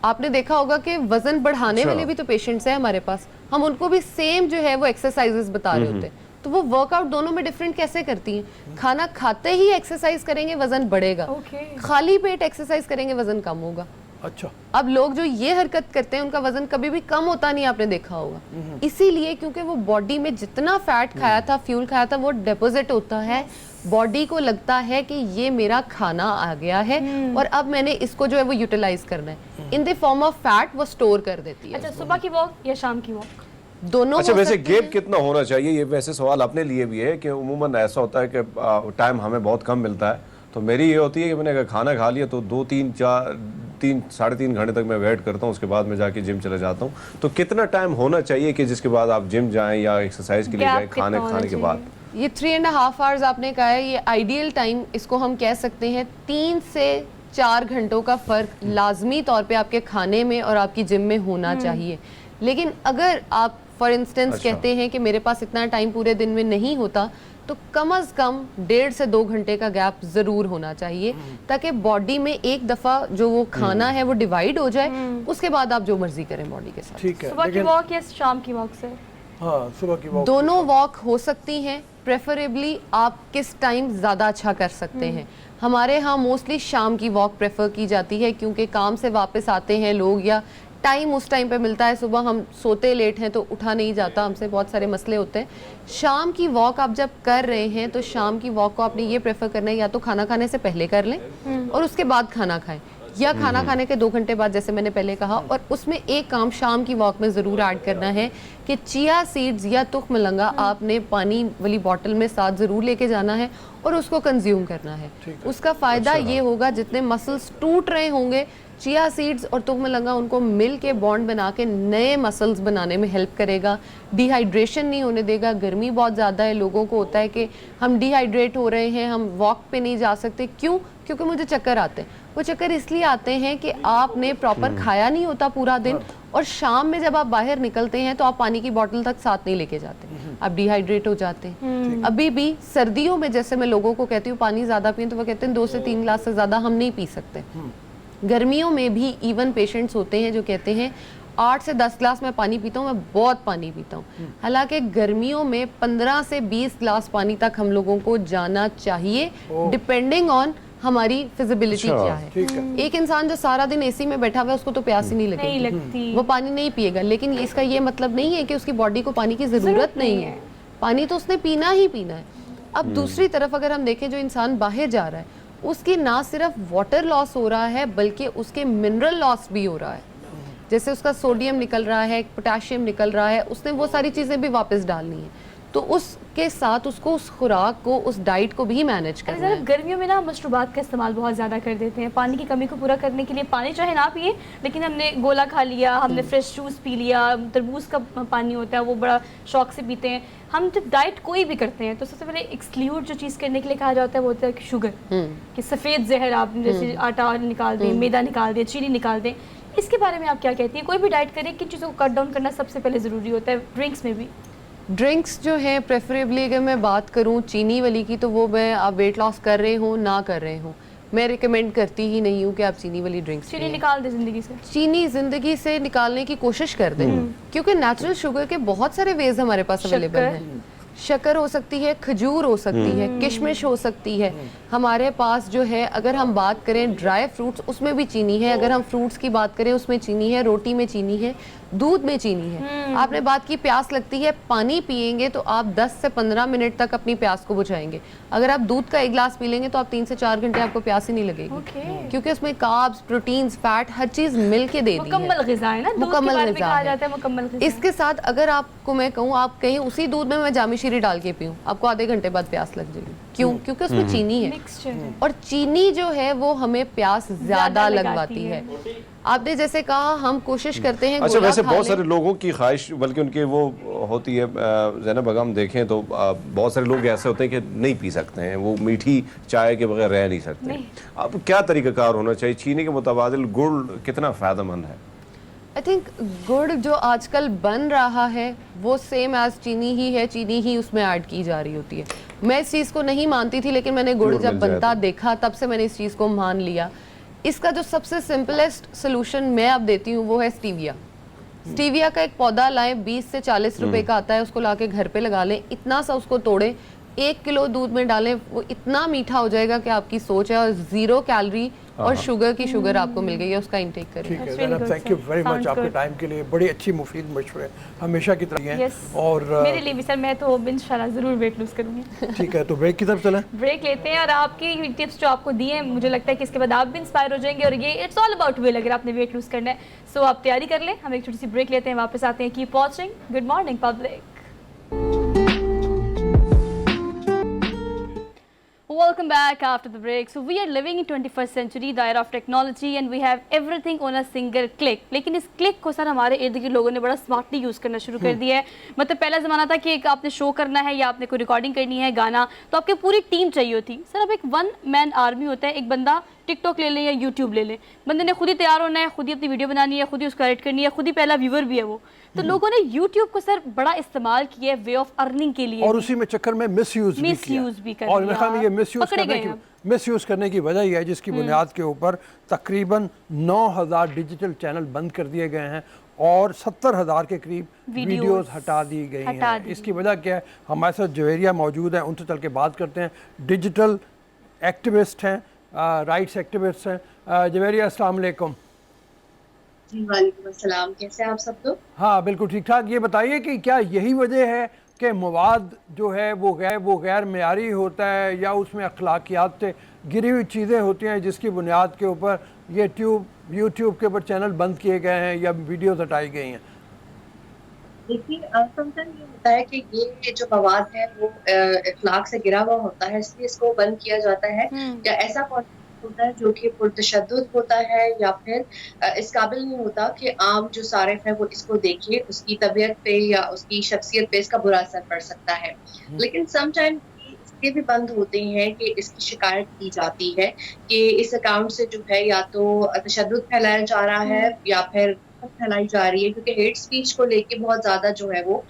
आपने देखा होगा कि वजन बढ़ाने वाले भी तो पेशेंट्स हैं हमारे पास, हम उनको भी सेम जो है वो एक्सरसाइजेस बता रहे होते हैं, तो वो वर्कआउट दोनों में डिफरेंट कैसे करती हैं? खाना खाते ही एक्सरसाइज करेंगे वजन बढ़ेगा, खाली पेट एक्सरसाइज करेंगे वजन कम होगा। अच्छा, अब लोग जो ये हरकत करते हैं उनका वजन कभी भी कम होता नहीं, आपने देखा होगा, इसीलिए क्योंकि वो बॉडी में जितना फैट खाया था, फ्यूल खाया था, वो डिपॉजिट होता है, बॉडी को लगता है कि ये मेरा खाना आ गया है और अब मैंने इसको जो है वो यूटिलाइज करना है, in the form of fat वो स्टोर कर देती है। अच्छा, सुबह की वॉक या शाम की वॉक? दोनों अच्छा, हो वैसे सकती गैप हैं। कितना होना चाहिए, ये वैसे सवाल अपने लिए भी है कि उमूमन ऐसा होता है कि टाइम हमें बहुत कम मिलता है, तो मेरी ये होती है कि मैंने अगर खाना खा लिया तो 2-3 साढ़े 3 घंटे तक मैं वेट करता हूँ, उसके बाद मैं जाके जिम चला जाता हूँ। तो कितना टाइम होना चाहिए कि जिसके बाद आप जिम जाएं या एक्सरसाइज के लिए जाएं खाने के बाद? ये 3.5 आवर्स आपने कहा है, ये आइडियल टाइम इसको हम कह सकते हैं। 3 से 4 घंटों का फर्क लाजमी तौर पे आपके खाने में और आपकी जिम में होना चाहिए। लेकिन अगर आप फॉर इंस्टेंस अच्छा। कहते हैं कि मेरे पास इतना टाइम पूरे दिन में नहीं होता, तो कम अज कम 1.5 से 2 घंटे का गैप जरूर होना चाहिए, ताकि बॉडी में एक दफा जो वो खाना है वो डिवाइड हो जाए, उसके बाद आप जो मर्जी करें बॉडी के साथ। ठीक है, सुबह की लेकिन वॉक या शाम की वॉक से? हाँ, सुबह की वॉक दोनों वॉक हो सकती हैं, प्रेफरेबली आप किस टाइम ज़्यादा अच्छा कर सकते हैं। हमारे यहाँ मोस्टली शाम की वॉक प्रेफर की जाती है, क्योंकि काम से वापस आते हैं लोग या टाइम उस टाइम पे मिलता है, सुबह हम सोते लेट हैं तो उठा नहीं जाता, हमसे बहुत सारे मसले होते हैं। शाम की वॉक आप जब कर रहे हैं तो शाम की वॉक को आपने ये प्रेफर करना है, या तो खाना खाने से पहले कर लें और उसके बाद खाना खाएं, या खाना खाने के 2 घंटे बाद, जैसे मैंने पहले कहा। और उसमें एक काम शाम की वॉक में ज़रूर ऐड करना है कि चिया सीड्स या तुख मलंगा आपने पानी वाली बॉटल में साथ ज़रूर लेके जाना है और उसको कंज्यूम करना है। उसका फ़ायदा ये होगा, जितने मसल्स टूट रहे होंगे, चिया सीड्स और तुख मलंगा उनको मिल के बॉन्ड बना के नए मसल्स बनाने में हेल्प करेगा, डिहाइड्रेशन नहीं होने देगा। गर्मी बहुत ज़्यादा है, लोगों को होता है कि हम डिहाइड्रेट हो रहे हैं, हम वॉक पे नहीं जा सकते, क्यों? क्योंकि मुझे चक्कर आते हैं। वो चक्कर इसलिए आते हैं कि आपने प्रॉपर खाया नहीं होता पूरा दिन, और शाम में जब आप बाहर निकलते हैं तो आप पानी की बोतल तक साथ नहीं लेके जाते, आप डिहाइड्रेट हो जाते हैं। अभी भी सर्दियों में जैसे मैं लोगों को कहती हूँ पानी ज़्यादा पिए, तो वो कहते हैं 2 से 3 गिलास से ज़्यादा हम नहीं पी सकते। गर्मियों में भी इवन पेशेंट्स होते हैं जो कहते हैं 8 से 10 गिलास मैं पानी पीता हूँ, मैं बहुत पानी पीता हूँ। हालांकि गर्मियों में 15 से 20 गिलास पानी तक हम लोगों को जाना चाहिए, डिपेंडिंग ऑन हमारी फिजिबिलिटी क्या है। एक इंसान जो सारा दिन एसी में बैठा हुआ है, उसको तो प्यास ही नहीं लगती, वो पानी नहीं पिएगा। लेकिन इसका ये मतलब नहीं है कि उसकी बॉडी को पानी की ज़रूरत नहीं है, पानी तो उसने पीना ही पीना है। अब दूसरी तरफ अगर हम देखें, जो इंसान बाहर जा रहा है उसकी ना सिर्फ वाटर लॉस हो रहा है बल्कि उसके मिनरल लॉस भी हो रहा है। जैसे उसका सोडियम निकल रहा है, पोटेशियम निकल रहा है, उसने वो सारी चीज़ें भी वापस डालनी है, तो उसके साथ उसको उस खुराक को, उस डाइट को भी मैनेज करना है। गर्मियों में ना मशरूबात का इस्तेमाल बहुत ज़्यादा कर देते हैं, पानी की कमी को पूरा करने के लिए। पानी चाहे ना पिए, लेकिन हमने गोला खा लिया, हमने फ्रेश जूस पी लिया, तरबूज का पानी होता है वो बड़ा शौक से पीते हैं। हम जब डाइट कोई भी करते हैं तो सबसे पहले एक्सक्लूड जो चीज़ करने के लिए कहा जाता है वो होता है कि शुगर, कि सफ़ेद जहर आप जैसे आटा निकाल दें, मैदा निकाल दें, चीनी निकाल दें। इसके बारे में आप क्या कहती हैं? कोई भी डाइट करें, किन चीज़ों को कट डाउन करना सबसे पहले ज़रूरी होता है? ड्रिंक्स में भी ड्रिंक्स जो है प्रेफरेबली, अगर मैं बात करूं चीनी वाली की, तो वो मैं आप वेट लॉस कर रहे हो ना कर रहे हो, मैं रिकमेंड करती ही नहीं हूं कि आप चीनी वाली ड्रिंक्स चीनी निकाल दें ज़िंदगी से। चीनी ज़िंदगी से निकालने की कोशिश कर दें, क्योंकि नेचुरल शुगर के बहुत सारे वेज हमारे पास अवेलेबल हैं। शक्कर हो सकती है, खजूर हो सकती है, किशमिश हो सकती है। हमारे पास जो है, अगर हम बात करें ड्राई फ्रूट्स, उसमें भी चीनी है। अगर हम फ्रूट्स की बात करें, उसमें चीनी है, रोटी में चीनी है, दूध में चीनी है। आपने बात की प्यास लगती है, पानी पिएंगे तो आप 10 से 15 मिनट तक अपनी प्यास को बुझाएंगे। अगर आप दूध का 1 गिलास पी लेंगे तो आप 3 से 4 घंटे आपको प्यास ही नहीं लगेगी, क्योंकि उसमें कार्ब्स, प्रोटीन्स, फैट, हर चीज मिल के दे दी है। मुकम्मल ग़िज़ा है ना, मुकम्मल ग़िज़ा है मुकम्मल ग़िज़ा। इसके साथ अगर आपको मैं कहूँ, आप कहीं उसी दूध में मैं जामी शीरी डाल के पीऊँ, आपको आधे घंटे बाद प्यास लग जाएगी। क्यों? क्योंकि उसमें चीनी है, और चीनी जो है वो हमें प्यास ज्यादा लगवाती है। आपने जैसे कहा, हम कोशिश करते हैं। अच्छा, वैसे बहुत सारे लोगों की ख्वाहिश, बल्कि उनके वो होती है ज़ैनब, अगर हम देखें तो बहुत सारे लोग ऐसे होते हैं कि नहीं पी सकते हैं, वो मीठी चाय के बगैर रह नहीं सकते। अब क्या तरीक़ाकार होना चाहिए? चीनी के मुताबिल गुड़ कितना फ़ायदेमंद है? आई थिंक गुड़ जो आजकल बन रहा है वो सेम एज चीनी ही है, चीनी ही उसमें ऐड की जा रही होती है। मैं इस चीज़ को नहीं मानती थी, लेकिन मैंने गुड़ जब बनता देखा तब से मैंने इस चीज़ को मान लिया। इसका जो सबसे सिंपलेस्ट सोल्यूशन मैं अब देती हूँ वो है स्टीविया। स्टीविया का एक पौधा लाएं, 20 से 40 रुपए का आता है, उसको लाके घर पे लगा लें, इतना सा उसको तोड़ें, 1 किलो दूध में डालें वो इतना मीठा हो जाएगा कि आपकी सोच है, और 0 कैलोरी और शुगर की शुगर आपको मिल गई है, उसका इंटेक करें। ठीक है Zainab, thank you very much आपके टाइम के लिए, बड़ी अच्छी मुफीद मशवरे हमेशा की तरह हैं। और मेरे लिए भी सर, मैं तो इंशाल्लाह ज़रूर वेट लूज़ करूँगी। ठीक है, तो ब्रेक की तरफ चलें। ब्रेक लेते हैं, और आपकी टिप्स जो आपको दी हैं, मुझे लगता है कि इसके बाद आप भी इंस्पायर हो जाएंगे, और ये इट्स ऑल अबाउट विल, अगर आपने वेट लूज़ करना है। सो आप तैयारी कर लें, हम एक छोटी सी ब्रेक लेते हैं, वापस आते हैं। Keep watching, good morning public. Welcome back after the break. So we are living in 21st century, the era of technology, and we have everything on a single click. लेकिन इस क्लिक को sir हमारे इर्द गिर्द लोगों ने बड़ा smartly use करना शुरू कर दिया है। मतलब पहला ज़माना था कि एक आपने शो करना है या आपने कोई रिकॉर्डिंग करनी है, गाना, तो आपकी पूरी टीम चाहिए होती। सर अब एक 1 मैन आर्मी होता है, एक बंदा टिकटॉक ले लें या यूट्यूब ले लें, बंदे ने खुद ही तैयार होना है, खुद ही अपनी वीडियो बनानी है, खुद ही उसको एडिट करनी है, खुद ही पहला व्यूअर भी है वो। तो लोगों ने यूट्यूब को सर बड़ा इस्तेमाल किया है वे ऑफ अर्निंग के लिए, और उसी में चक्कर में मिसयूज भी किया। और मेरे ख्याल में ये मिसयूज करने की वजह यह है जिसकी बुनियाद के ऊपर तकरीबन 9000 डिजिटल चैनल बंद कर दिए गए हैं और 70,000 के करीब वीडियोस हटा दी गई हैं। इसकी वजह क्या है? हमारे साथ जवेरिया मौजूद हैं, उनसे चल के बात करते हैं। डिजिटल एक्टिविस्ट हैं, राइट्स एक्टिविस्ट हैं। जवेरिया, अस्सलाम वालेकुम। जी वालेकुम अस्सलाम, कैसे आप सब लोग? हाँ बिल्कुल ठीक ठाक। ये बताइए कि क्या यही वजह है कि मवाद जो है वो गैर मेयारी होता है, या उसमें अखलाकियात से गिरी हुई चीज़ें होती हैं जिसकी बुनियाद के ऊपर ये यूट्यूब के ऊपर चैनल बंद किए गए हैं या वीडियोस हटाई गई हैं? देखिए, समटाइम ये होता है कि ये जो मवाद है वो इखलाक से गिरा हुआ होता है, इसलिए इसको बंद किया जाता है, या ऐसा कंटेंट होता है जो कि पुरतशद्दुद होता है, या फिर इस काबिल नहीं होता कि आम जो सारिफ है वो इसको देखे, उसकी तबीयत पे या उसकी शख्सियत पे इसका बुरा असर पड़ सकता है। लेकिन समटाइम इसके भी बंद होते हैं कि इसकी शिकायत की जाती है कि इस अकाउंट से जो है या तो तशद्दुद फैलाया जा रहा है या फिर फैलाई जा रही है, क्योंकि हेट स्पीच को लेके बहुत ज्यादा जो है वो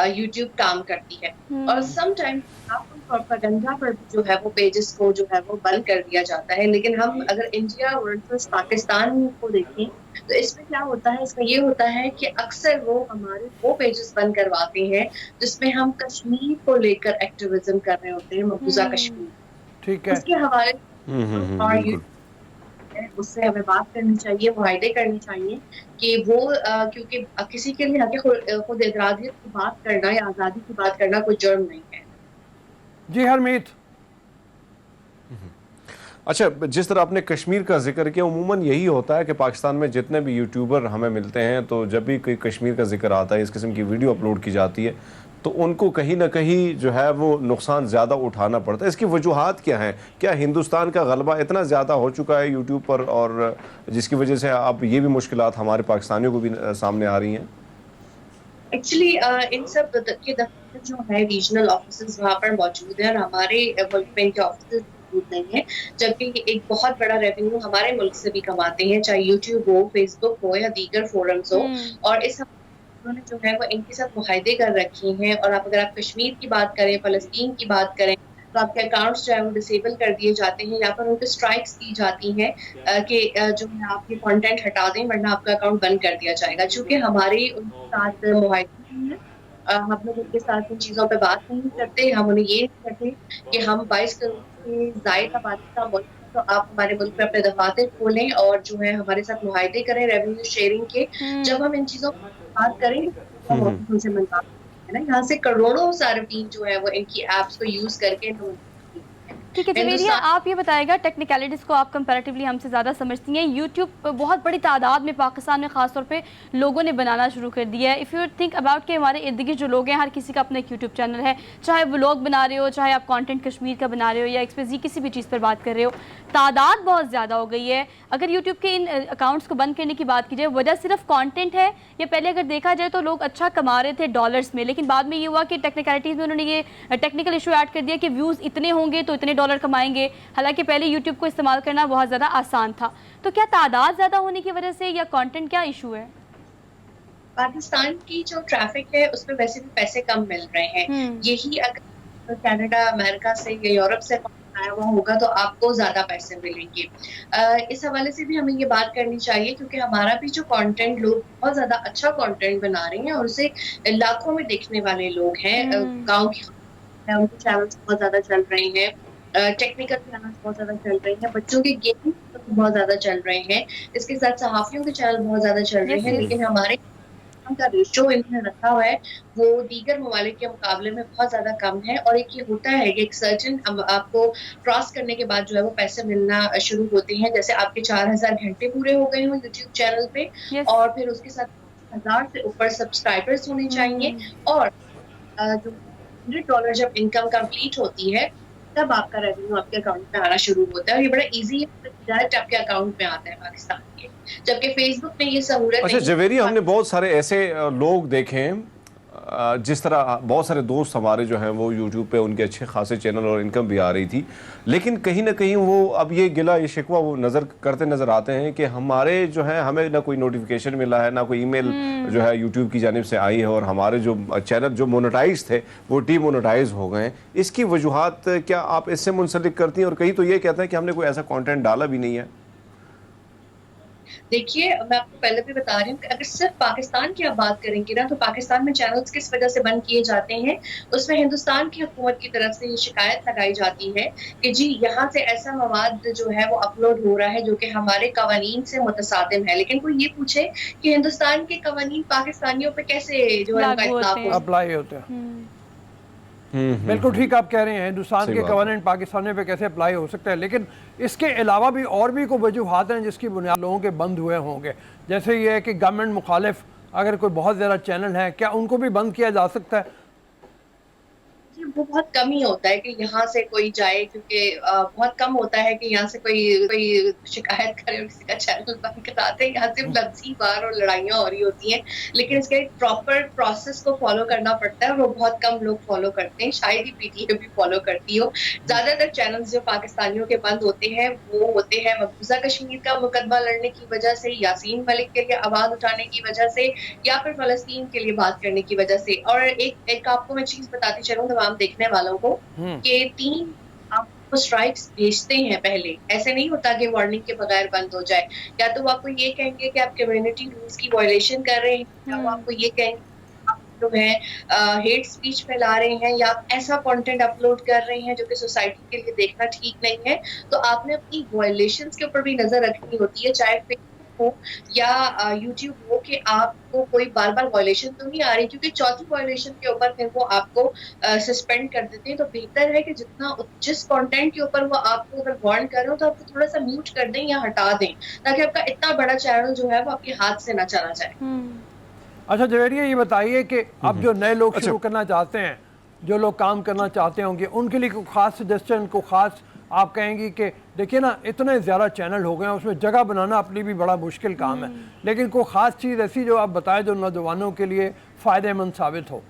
यूट्यूब काम करती है। और समटाइम प्रोपेगेंडा पर जो है वो पेजेस को जो है वो बंद कर दिया जाता है। लेकिन हम अगर इंडिया वर्सेस पाकिस्तान को देखें तो इसमें क्या होता है, इसमें ये होता है कि अक्सर वो हमारे वो पेजेस बंद करवाते हैं जिसमें हम कश्मीर को लेकर एक्टिविज्म कर रहे होते हैं, मकबूजा कश्मीर। ठीक है, उसके हवाले उससे हमें बात करनी चाहिए, मुआहदे करने चाहिए कि वो क्योंकि किसी के लिए खुद इरादियत की बात करना या आज़ादी की बात करना कोई जुर्म नहीं है। जी हरमीत। अच्छा, जिस तरह आपने कश्मीर का जिक्र किया, उमूमन यही होता है कि पाकिस्तान में जितने भी यूट्यूबर हमें मिलते हैं तो जब भी कोई कश्मीर का जिक्र आता है, इस किस्म की वीडियो अपलोड की जाती है, तो उनको कहीं ना कहीं जो है वो नुकसान ज़्यादा उठाना पड़ता है। इसकी वजूहात क्या हैं? क्या हिंदुस्तान का गलबा इतना ज़्यादा हो चुका है यूट्यूब पर, और जिसकी वजह से अब ये भी मुश्किलात हमारे पाकिस्तानियों को भी सामने आ रही हैं? एक्चुअली इन सब के दफ्तर जो है रीजनल ऑफिस वहाँ पर मौजूद है, और हमारे मुल्क में इनके ऑफिस मौजूद नहीं है, जबकि एक बहुत बड़ा रेवेन्यू हमारे मुल्क से भी कमाते हैं, चाहे यूट्यूब हो, फेसबुक हो या दीगर फोरम्स हो। और इस उन्होंने जो है वो इनके साथ मुआहदे कर रखे हैं। और अगर आप कश्मीर की बात करें, फ़लस्तीन की बात करें, तो आपके अकाउंट्स जो है वो डिसेबल कर दिए जाते हैं, यहाँ पर उनको स्ट्राइक्स दी जाती हैं कि जो है आपके कंटेंट हटा दें वरना आपका अकाउंट बंद कर दिया जाएगा। चूँकि हमारे उनके साथ मुआहदे नहीं है, हम लोग उनके साथ इन चीज़ों पर बात नहीं करते, हम उन्हें ये नहीं कहते कि हम 22 करोड़ से ज़ायद आबादी का मुल्क, तो आप हमारे मुल्क में अपने दफातर खोलें और जो है हमारे साथ मुआहदे करें रेवेन्यू शेयरिंग के। जब हम इन चीज़ों पर बात करें तो उनसे मिलता है ना, यहाँ से करोड़ों सार्फिन जो है वो इनकी ऐप्स को यूज करके। ठीक है जवेरिया, आप ये बताएगा टेक्निकलिटीज़ को आप कंपैरेटिवली हमसे ज़्यादा समझती हैं। यूट्यूब बहुत बड़ी तादाद में पाकिस्तान में ख़ासतौर पे लोगों ने बनाना शुरू कर दिया है। इफ़ यू थिंक अबाउट के हमारे इर्द गिर्द जो लोग हैं, हर किसी का अपना एक यूट्यूब चैनल है, चाहे व्लॉग बना रहे हो, चाहे आप कंटेंट कश्मीर का बना रहे हो या एक्सप्रेस किसी भी चीज़ पर बात कर रहे हो, तादाद बहुत ज़्यादा हो गई है। अगर यूट्यूब के इन अकाउंट्स को बंद करने की बात की जाए, वजह सिर्फ कॉन्टेंट है, या पहले अगर देखा जाए तो लोग अच्छा कमा रहे थे डॉलर्स में, लेकिन बाद में ये हुआ कि टेक्निकलिटीज़ में उन्होंने ये टेक्निकल इशू ऐड कर दिया कि व्यूज़ इतने होंगे तो इतने डॉलर कमाएंगे। हालांकि पहले यूट्यूब को इस्तेमाल करना बहुत ज़्यादा आसान था। तो क्या तादाद ज़्यादा होने की वजह से या कंटेंट क्या इशू है? पाकिस्तान की जो ट्रैफिक है उसमें वैसे भी पैसे कम मिल रहे हैं। यही अगर कनाडा, अमेरिका से या यूरोप से आया हुआ होगा तो आपको ज्यादा पैसे मिलेंगे। इस हवाले से भी हमें ये बात करनी चाहिए, क्योंकि हमारा भी जो कंटेंट, लोग बहुत ज्यादा अच्छा कंटेंट बना रहे हैं और उसे लाखों में देखने वाले लोग हैं। गाँव की हैं उनके चैनल्स बहुत ज्यादा चल रहे हैं, टेक्निकल चैनल्स बहुत ज्यादा चल रहे हैं, बच्चों के गेम बहुत ज्यादा चल रहे हैं, इसके साथ सहाफियों के चैनल बहुत ज्यादा चल रहे यस हैं, यस लेकिन हमारे का रेशो इन्होंने रखा हुआ है वो दीगर ममालिक के मुकाबले में बहुत ज्यादा कम है। और एक ये होता है कि एक सर्टेन आपको क्रॉस करने के बाद जो है वो पैसे मिलना शुरू होते हैं, जैसे आपके 4000 घंटे पूरे हो गए हो यूट्यूब चैनल पे यस और फिर उसके साथ 1000 से ऊपर सब्सक्राइबर्स होने चाहिए और जो $100 जब इनकम कंप्लीट होती है तब आपका रेवेन्यू आपके अकाउंट में आना शुरू होता है और ये बड़ा इजी है, डायरेक्ट आपके अकाउंट में आता है पाकिस्तान के, जबकि फेसबुक में ये सहूलत अच्छा जवेरी, हमने बहुत सारे ऐसे लोग देखे हैं जिस तरह बहुत सारे दोस्त हमारे जो हैं वो यूट्यूब पे उनके अच्छे खासे चैनल और इनकम भी आ रही थी, लेकिन कहीं ना कहीं वो अब ये गिला ये शिकवा वो नज़र आते हैं कि हमारे जो है हमें ना कोई नोटिफिकेशन मिला है ना कोई ईमेल जो है यूट्यूब की जानिब से आई है और हमारे जो चैनल जो मोनेटाइज थे वो डीमोनेटाइज हो गए हैं। इसकी वजूहात क्या आप इससे मुंसलिक करती हैं? और कहीं तो ये कहते हैं कि हमने कोई ऐसा कॉन्टेंट डाला भी नहीं है। देखिए मैं आपको पहले भी बता रही हूँ कि अगर सिर्फ पाकिस्तान की आप बात करेंगे ना तो पाकिस्तान में चैनल्स किस वजह से बंद किए जाते हैं, उसमें हिंदुस्तान की हुकूमत की तरफ से ये शिकायत लगाई जाती है कि जी यहाँ से ऐसा मवाद जो है वो अपलोड हो रहा है जो कि हमारे कवानीन से मुतसादिम है। लेकिन कोई ये पूछे कि हिंदुस्तान के कवानीन पाकिस्तानियों पे कैसे जो है उनका इत्लाक हो अप्लाई होते हैं। बिल्कुल ठीक आप कह रहे हैं, हिंदुस्तान के कवानीन पाकिस्तान पे कैसे अप्लाई हो सकता है, लेकिन इसके अलावा भी और भी कोई वजूहात हैं जिसकी बुनियाद लोगों के बंद हुए होंगे। जैसे ये है कि गवर्नमेंट मुखालिफ अगर कोई बहुत ज़्यादा चैनल है, क्या उनको भी बंद किया जा सकता है? वो बहुत कम ही होता है कि यहाँ से कोई जाए, क्योंकि बहुत कम होता है कि यहाँ से कोई शिकायत करे और किसी का चैनल बंद कराते हैं। यहाँ सिर्फ लफ्जी वार और लड़ाइयाँ हो रही होती हैं, लेकिन इसका एक प्रॉपर प्रोसेस को फॉलो करना पड़ता है, वो बहुत कम लोग फॉलो करते हैं, शायद ही पीटीए भी फॉलो करती हो। ज्यादातर चैनल्स जो पाकिस्तानियों के बंद होते हैं वो होते हैं मकबूजा कश्मीर का मुकदमा लड़ने की वजह से, यासीन मलिक के लिए आवाज उठाने की वजह से, या फिर फलस्तीन के लिए बात करने की वजह से। और एक आपको मैं चीज बताती चलूँ तमाम देखने वालों को कि टीम आपको स्ट्राइक्स भेजते हैं पहले, ऐसे नहीं होता कि वार्निंग के बगैर बंद हो जाए। या तो वो आपको ये कहेंगे कि आप कम्युनिटी रूल्स की वायलेशन कर रहे हैं, या वो आपको ये कहेंगे आप जो है हेट स्पीच फैला रहे हैं, या आप ऐसा कंटेंट अपलोड कर रहे हैं जो कि सोसाइटी के लिए देखना ठीक नहीं है। तो आपने अपनी वायलेशंस के ऊपर भी नजर रखनी होती है, चाहे हो या यूट्यूब हो, कि आपको कोई बार बार वायलेशन तो नहीं आ रही, क्योंकि चौथी वायलेशन के ऊपर फिर वो आपको सस्पेंड कर देते हैं। तो बेहतर है कि जिस कंटेंट के ऊपर वो आपको अगर वार्न कर रहे हो तो आपको थोड़ा सा म्यूट कर दें या हटा दें, ताकि आपका इतना बड़ा चैनल जो है वो आपके हाथ से ना चला जाए। अच्छा जवेरिया, ये बताइए कि अब जो नए लोग शुरू करना चाहते हैं, जो लोग काम करना चाहते होंगे, उनके लिए कोई खास सजेशन, को खास आप कहेंगी कि देखिए ना इतने ज़्यादा चैनल हो गए हैं, उसमें जगह बनाना अपनी भी बड़ा मुश्किल काम है, लेकिन कोई ख़ास चीज़ ऐसी जो आप बताएं जो नौजवानों के लिए फ़ायदेमंद साबित हो?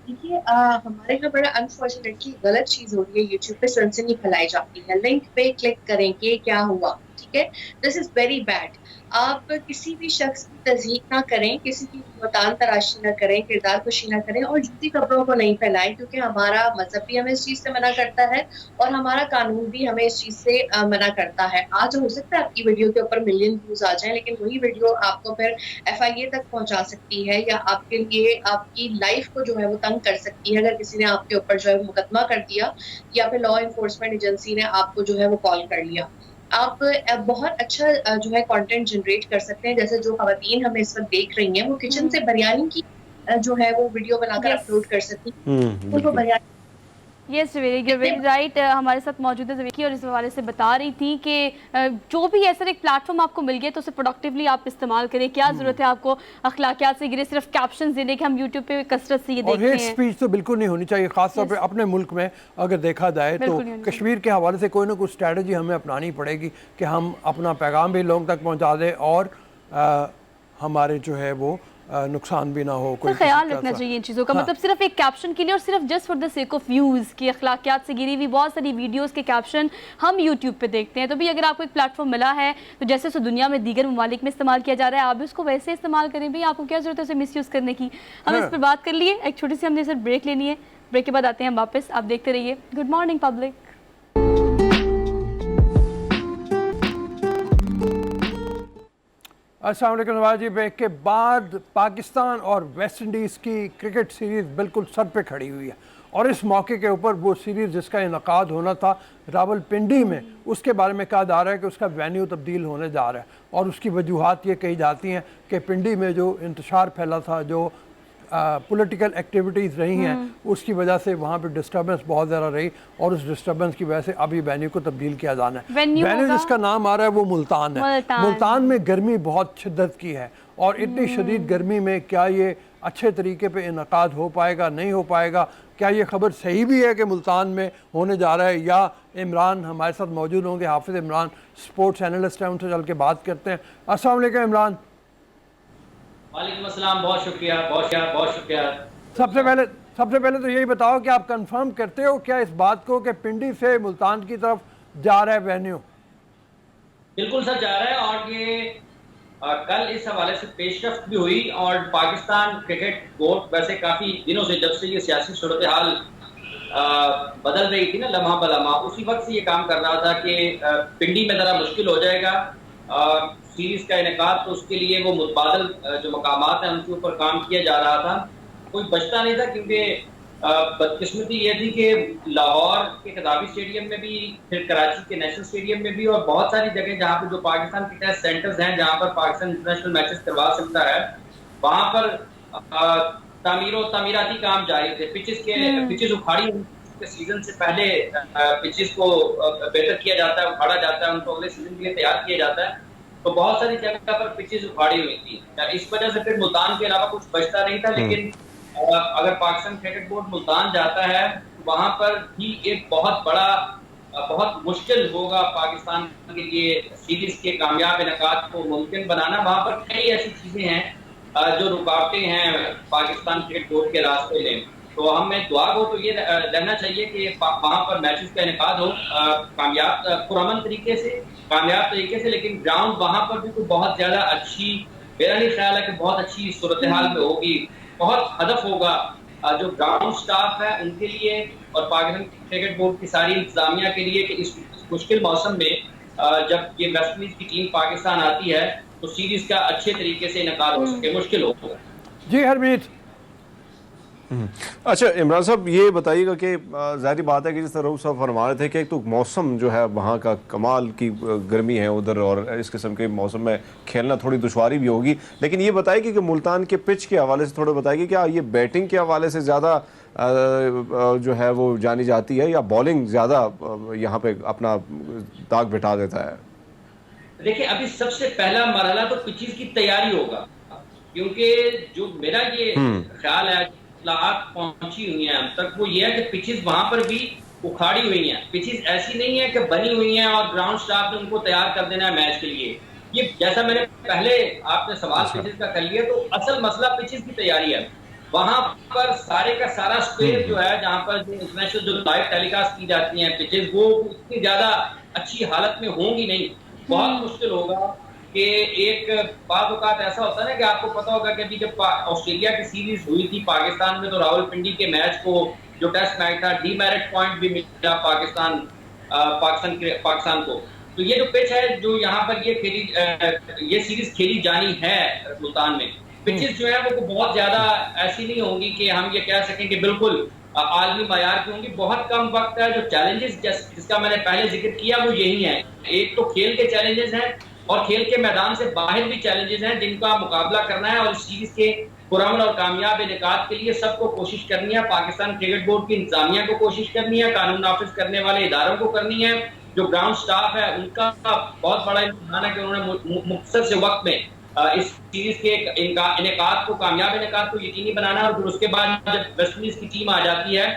देखिए हमारे यहाँ बड़ा अनफॉर्चुनेटली गलत चीज हो रही है, यूट्यूब पे सनसनी फैलाई जाती है, लिंक पे क्लिक करेंगे क्या हुआ, ठीक है, दिस इज वेरी बैड। आप किसी भी शख्स की तज़हीक ना करें, किसी की वतान तराशी ना करें, किरदार कुशी ना करें और झूठी खबरों को नहीं फैलाएं, क्योंकि हमारा मजहब भी हमें इस चीज से मना करता है और हमारा कानून भी हमें इस चीज से मना करता है। आज हो सकता है आपकी वीडियो के ऊपर मिलियन व्यूज आ जाएं, लेकिन वही वीडियो आपको फिर FIA तक पहुंचा सकती है या आपके लिए आपकी लाइफ को जो है वो तंग कर सकती है, अगर किसी ने आपके ऊपर जो है मुकदमा कर दिया या फिर लॉ इन्फोर्समेंट एजेंसी ने आपको जो है वो कॉल कर लिया। आप बहुत अच्छा जो है कंटेंट जनरेट कर सकते हैं, जैसे जो खवातीन हमें इस वक्त देख रही हैं वो किचन से बिरयानी की जो है वो वीडियो बनाकर अपलोड कर सकती हैं, उनको बिरयानी। यस वेरी राइट, हमारे साथ मौजूद है जवेरी और इस हवाले से बता रही थी कि जो भी ऐसा एक प्लेटफॉर्म आपको मिल गया तो उसे प्रोडक्टिवली आप इस्तेमाल करें। क्या जरूरत है आपको अखलाकियात से गिरे सिर्फ कैप्शन देने के, हम यूट्यूब पे कसरत से ये देखते हैं। और हेट स्पीच तो बिल्कुल नहीं होनी चाहिए, खासतौर पे अपने मुल्क में अगर देखा जाए तो कश्मीर के हवाले से कोई ना कोई स्ट्रेटजी हमें अपनानी पड़ेगी कि हम अपना पैगाम भी लोगों तक पहुँचा दें और हमारे जो है वो नुकसान भी ना हो। कोई ख्याल रखना चाहिए इन चीज़ों का। मतलब सिर्फ एक कैप्शन के लिए और सिर्फ just for the sake of views की अखलाकियात से गिरी हुई बहुत सारी वीडियोस के कैप्शन हम यूट्यूब पे देखते हैं। तो भी अगर आपको एक प्लेटफॉर्म मिला है तो जैसे उसे दुनिया में दीगर ममालिक में इस्तेमाल किया जा रहा है, आप भी उसको वैसे इस्तेमाल करें। भाई आपको क्या जरूरत है उसे मिसयूज़ करने की। हम इस पर बात कर लिए, एक छोटी सी हमने सर ब्रेक लेनी है, ब्रेक के बाद आते हैं हम वापस। आप देखते रहिए गुड मॉर्निंग पब्लिक। अस्सलाम वालेकुम नवाज जी, ब्रेक के बाद पाकिस्तान और वेस्ट इंडीज़ की क्रिकेट सीरीज़ बिल्कुल सर पे खड़ी हुई है और इस मौके के ऊपर वो सीरीज़ जिसका इनकाद होना था रावलपिंडी में, उसके बारे में कहा जा रहा है कि उसका वेन्यू तब्दील होने जा रहा है, और उसकी वजूहात ये कही जाती हैं कि पिंडी में जो इंतशार फैला था, जो पॉलिटिकल एक्टिविटीज़ रही हैं, उसकी वजह से वहाँ पे डिस्टर्बेंस बहुत ज़्यादा रही, और उस डिस्टर्बेंस की वजह से अभी वेन्यू को तब्दील किया जाना है। वेन्यू जिसका नाम आ रहा है वो मुल्तान है। मुल्तान में गर्मी बहुत शिद्दत की है, और इतनी शदीद गर्मी में क्या ये अच्छे तरीके पे इनकाद हो पाएगा, नहीं हो पाएगा, क्या ये खबर सही भी है कि मुल्तान में होने जा रहा है, या इमरान हमारे साथ मौजूद होंगे, हाफिज़ इमरान स्पोर्ट्स एनालिस्ट हैं, उनसे चल के बात करते हैं। अस्सलाम वालेकुम इमरान। वालेकुम अस्सलाम, बहुत शुक्रिया, बहुत शुक्रिया। सबसे पहले तो यही बताओ कि आप कंफर्म करते हो क्या इस बात को कि पिंडी से मुल्तान की तरफ जा रहा है वेन्यू? बिल्कुल सर, जा रहा है, और ये कल इस हवाले से पेशरफ्त भी हुई, और पाकिस्तान क्रिकेट बोर्ड वैसे काफी दिनों से, जब से ये सियासी सूरत हाल बदल रही थी ना लम्हा बलम्हा, उसी वक्त से ये काम कर रहा था कि पिंडी में जरा मुश्किल हो जाएगा सीरीज का इनेकाद, तो उसके लिए वो मुतबादल जो मकामात हैं उनके ऊपर काम किया जा रहा था। कोई बचता नहीं था, क्योंकि बदकिस्मती ये थी कि लाहौर के खिताबी स्टेडियम में भी, फिर कराची के नेशनल स्टेडियम में भी, और बहुत सारी जगह जहाँ पर जो पाकिस्तान के टेस्ट सेंटर्स हैं, जहाँ पर पाकिस्तान इंटरनेशनल मैचेस करवा सकता है, वहाँ पर तामीराती काम जारी थे। पिचेस उखाड़ी सीजन से पहले पिचेस को बेहतर किया जाता है, उखाड़ा जाता है, उनको अगले सीजन के लिए तैयार किया जाता है। तो बहुत सारी जगह पर पिचेस उखाड़ी हुई थी, इस वजह से फिर मुल्तान के अलावा कुछ बचता नहीं था। लेकिन अगर पाकिस्तान क्रिकेट बोर्ड मुल्तान जाता है, वहां पर भी एक बहुत मुश्किल होगा पाकिस्तान के लिए सीरीज के कामयाब इनेकाद को मुमकिन बनाना। वहां पर कई ऐसी चीजें हैं जो रुकावटें हैं पाकिस्तान क्रिकेट बोर्ड के रास्ते में। तो हमें दुआ को तो ये रहना चाहिए कि वहां पर मैचेस का इनेकाद हो कामयाब पुरअमन तरीके से, कामयाब तरीके से, लेकिन ग्राउंड वहां पर भी कोई बहुत ज्यादा अच्छी, मेरा नहीं ख्याल है कि बहुत अच्छी सूरत हाल में होगी। बहुत हदफ होगा जो ग्राउंड स्टाफ है उनके लिए और पाकिस्तान क्रिकेट बोर्ड की सारी इंतजामिया के लिए कि इस मुश्किल मौसम में जब ये वेस्ट इंडीज की टीम पाकिस्तान आती है तो सीरीज का अच्छे तरीके से इनेकाद हो सके। मुश्किल होगा। जी हरमीत। अच्छा इमरान साहब, ये बताइएगा कि ज़ाहिर बात है कि जिस तरह रऊफ साहब फरमा रहे थे कि एक तो मौसम जो है वहाँ का कमाल की गर्मी है उधर, और इस किस्म के मौसम में खेलना थोड़ी दुश्वारी भी होगी, लेकिन ये बताइए कि मुल्तान के पिच के हवाले से थोड़ा बताइए, क्या ये बैटिंग के हवाले से ज़्यादा जो है वो जानी जाती है, या बॉलिंग ज़्यादा यहाँ पे अपना दाग बिठा देता है? देखिए, अभी सबसे पहला मरहला तो पिचेस की तैयारी होगा, क्योंकि जो मेरा ये ख्याल है पहुंची हुई है हम तक, वो ये है कि पिचेस वहां पर भी उखाड़ी हुई हैं। पिचेस ऐसी नहीं है कि बनी हुई हैं और ग्राउंड स्टाफ ने उनको तैयार कर देना है मैच के लिए। ये जैसा मैंने पहले आपने सवाल पिचेस का कर लिया, तो असल मसला पिचेस की तैयारी है। वहां पर सारे का सारा स्पेस जो है, जहां पर इंटरनेशनल जो लाइव टेलीकास्ट की जाती हैं पिचेस, वो इतनी ज्यादा अच्छी हालत में होंगी नहीं। बहुत मुश्किल होगा कि एक बात औकात ऐसा होता है ना कि आपको पता होगा कि अभी जब ऑस्ट्रेलिया की सीरीज हुई थी पाकिस्तान में, तो रावलपिंडी के मैच को जो टेस्ट मैच था, डीमेरिट पॉइंट भी मिला पाकिस्तान को। तो ये जो पिच है जो यहाँ पर ये सीरीज खेली जानी है मुल्तान में, पिचेस जो है वो बहुत ज्यादा ऐसी नहीं होंगी कि हम ये कह सकें कि बिल्कुल आलमी मायार की होंगी। बहुत कम वक्त है। जो चैलेंजेस जिसका मैंने पहले जिक्र किया वो यही है, एक तो खेल के चैलेंजेस हैं और खेल के मैदान से बाहर भी चैलेंजेस हैं जिनका मुकाबला करना है, और इस सीरीज के पुरअमन और कामयाब इनेकाद के लिए सबको कोशिश करनी है। पाकिस्तान क्रिकेट बोर्ड की इंतजामिया को कोशिश करनी है, कानून नाफिज करने वाले इदारों को करनी है, जो ग्राउंड स्टाफ है उनका बहुत बड़ा इम्तिहान है कि उन्होंने मुख्तसर से वक्त में इस सीरीज के इनेकाद को, कामयाब इनेकाद को यकीनी बनाना है। और फिर उसके बाद जब वेस्ट इंडीज की टीम आ जाती है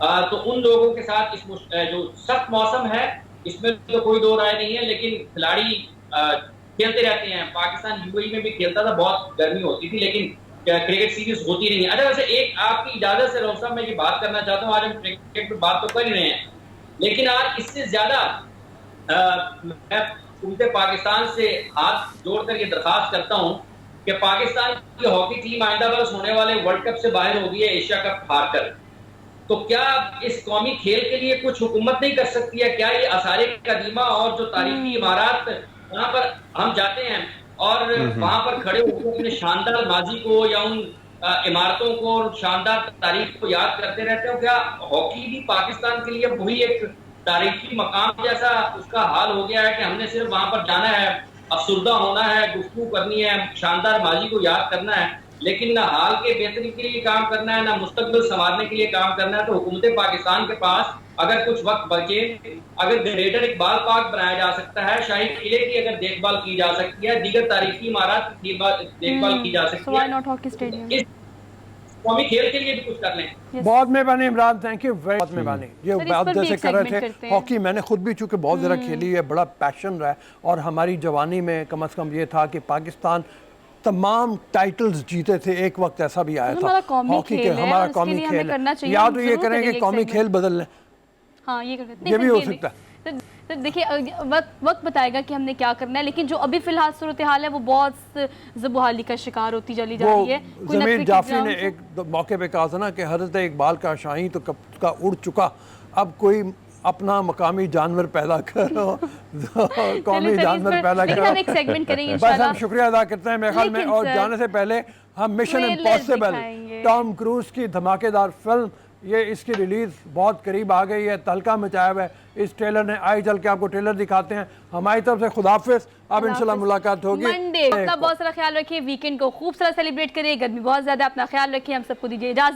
तो उन लोगों के साथ इस जो सख्त मौसम है इसमें तो कोई दो राय नहीं है, लेकिन खिलाड़ी खेलते रहते हैं। पाकिस्तान यूएई में भी खेलता था, बहुत गर्मी होती थी, लेकिन क्रिकेट सीरीज होती नहीं है। अच्छा, वैसे एक आपकी इजाजत से रऊफ साहब मैं ये बात करना चाहता हूँ, आज हम क्रिकेट पे बात तो कर ही रहे हैं, लेकिन आज इससे ज्यादा मैं उनके पाकिस्तान से हाथ जोड़कर ये दरखास्त करता हूँ कि पाकिस्तान की हॉकी टीम आइंदा वर्ष होने वाले वर्ल्ड कप से बाहर हो गई है एशिया कप हारकर। तो क्या इस कौमी खेल के लिए कुछ हुकूमत नहीं कर सकती है? क्या ये आसारे कदीमा और जो तारीखी इमारत वहां पर हम जाते हैं और वहां पर खड़े होकर अपने शानदार माजी को या उन इमारतों को और शानदार तारीख को याद करते रहते हो, क्या हॉकी भी पाकिस्तान के लिए वही एक तारीखी मकाम जैसा उसका हाल हो गया है कि हमने सिर्फ वहां पर जाना है, अफसुर्दा होना है, गुफ्तगू करनी है, शानदार माजी को याद करना है, लेकिन ना हाल के बेहतरी के लिए काम करना है, ना मुस्तकबिल संवारने के लिए काम करना है। तो हुकूमत पाकिस्तान के पास अगर कुछ वक्त बचे, अगर ग्रेटर इकबाल पार्क बनाया जा सकता है, शाही किले की अगर देखभाल की जा सकती है, दीगर तारीखी इमारत की देखभाल की जा सकती है, कौमी खेल के लिए भी कुछ कर लें। बहुत मेहरबानी इमरान, थैंक यू वेरी बहुत मेहरबानी। ये बात जैसे कर रहे थे हॉकी, मैंने खुद भी चूंकि बहुत ज़रा खेली है, बड़ा पैशन रहा है, और हमारी जवानी में कम से कम ये था कि पाकिस्तान तमाम टाइटल्स जीते थे। एक वक्त ऐसा भी आया था हॉकी के, हमारा कौमी खेल है, या तो ये करें कि कौमी खेल बदल लें, हाँ ये ये भी हो सकता है। तो देखिए वक्त बताएगा कि हमने क्या करना है, लेकिन जो अभी फिलहाल सूरत हाल है वो बहुत ज़बूहाली का शिकार होती चली जा रही है। ज़मीर जाफरी ने एक मौके पे कहा था ना कि हज़रत इकबाल का शाही तो कब का उड़ चुका, अब कोई अपना मकामी जानवर पैदा करो, कौमी जानवर पैदा करो। हम एक सेगमेंट करेंगे बस हम शुक्रिया अदा करते हैं मेरे ख्याल में। और जाने से पहले हम मिशन इम्पॉसिबल टॉम क्रूज की धमाकेदार फिल्म, ये इसकी रिलीज बहुत करीब आ गई है, तहलका मचाया हुआ है इस ट्रेलर ने। आइए चल के आपको ट्रेलर दिखाते हैं। हमारी तरफ से खुदाफिज, अब इंशाल्लाह मुलाकात होगी मंडे। अपना बहुत सारा ख्याल रखिए, वीकेंड को खूब सारा सेलिब्रेट करिए, गर्मी बहुत ज्यादा, अपना ख्याल रखिए, हम सबको दीजिए इजाजत।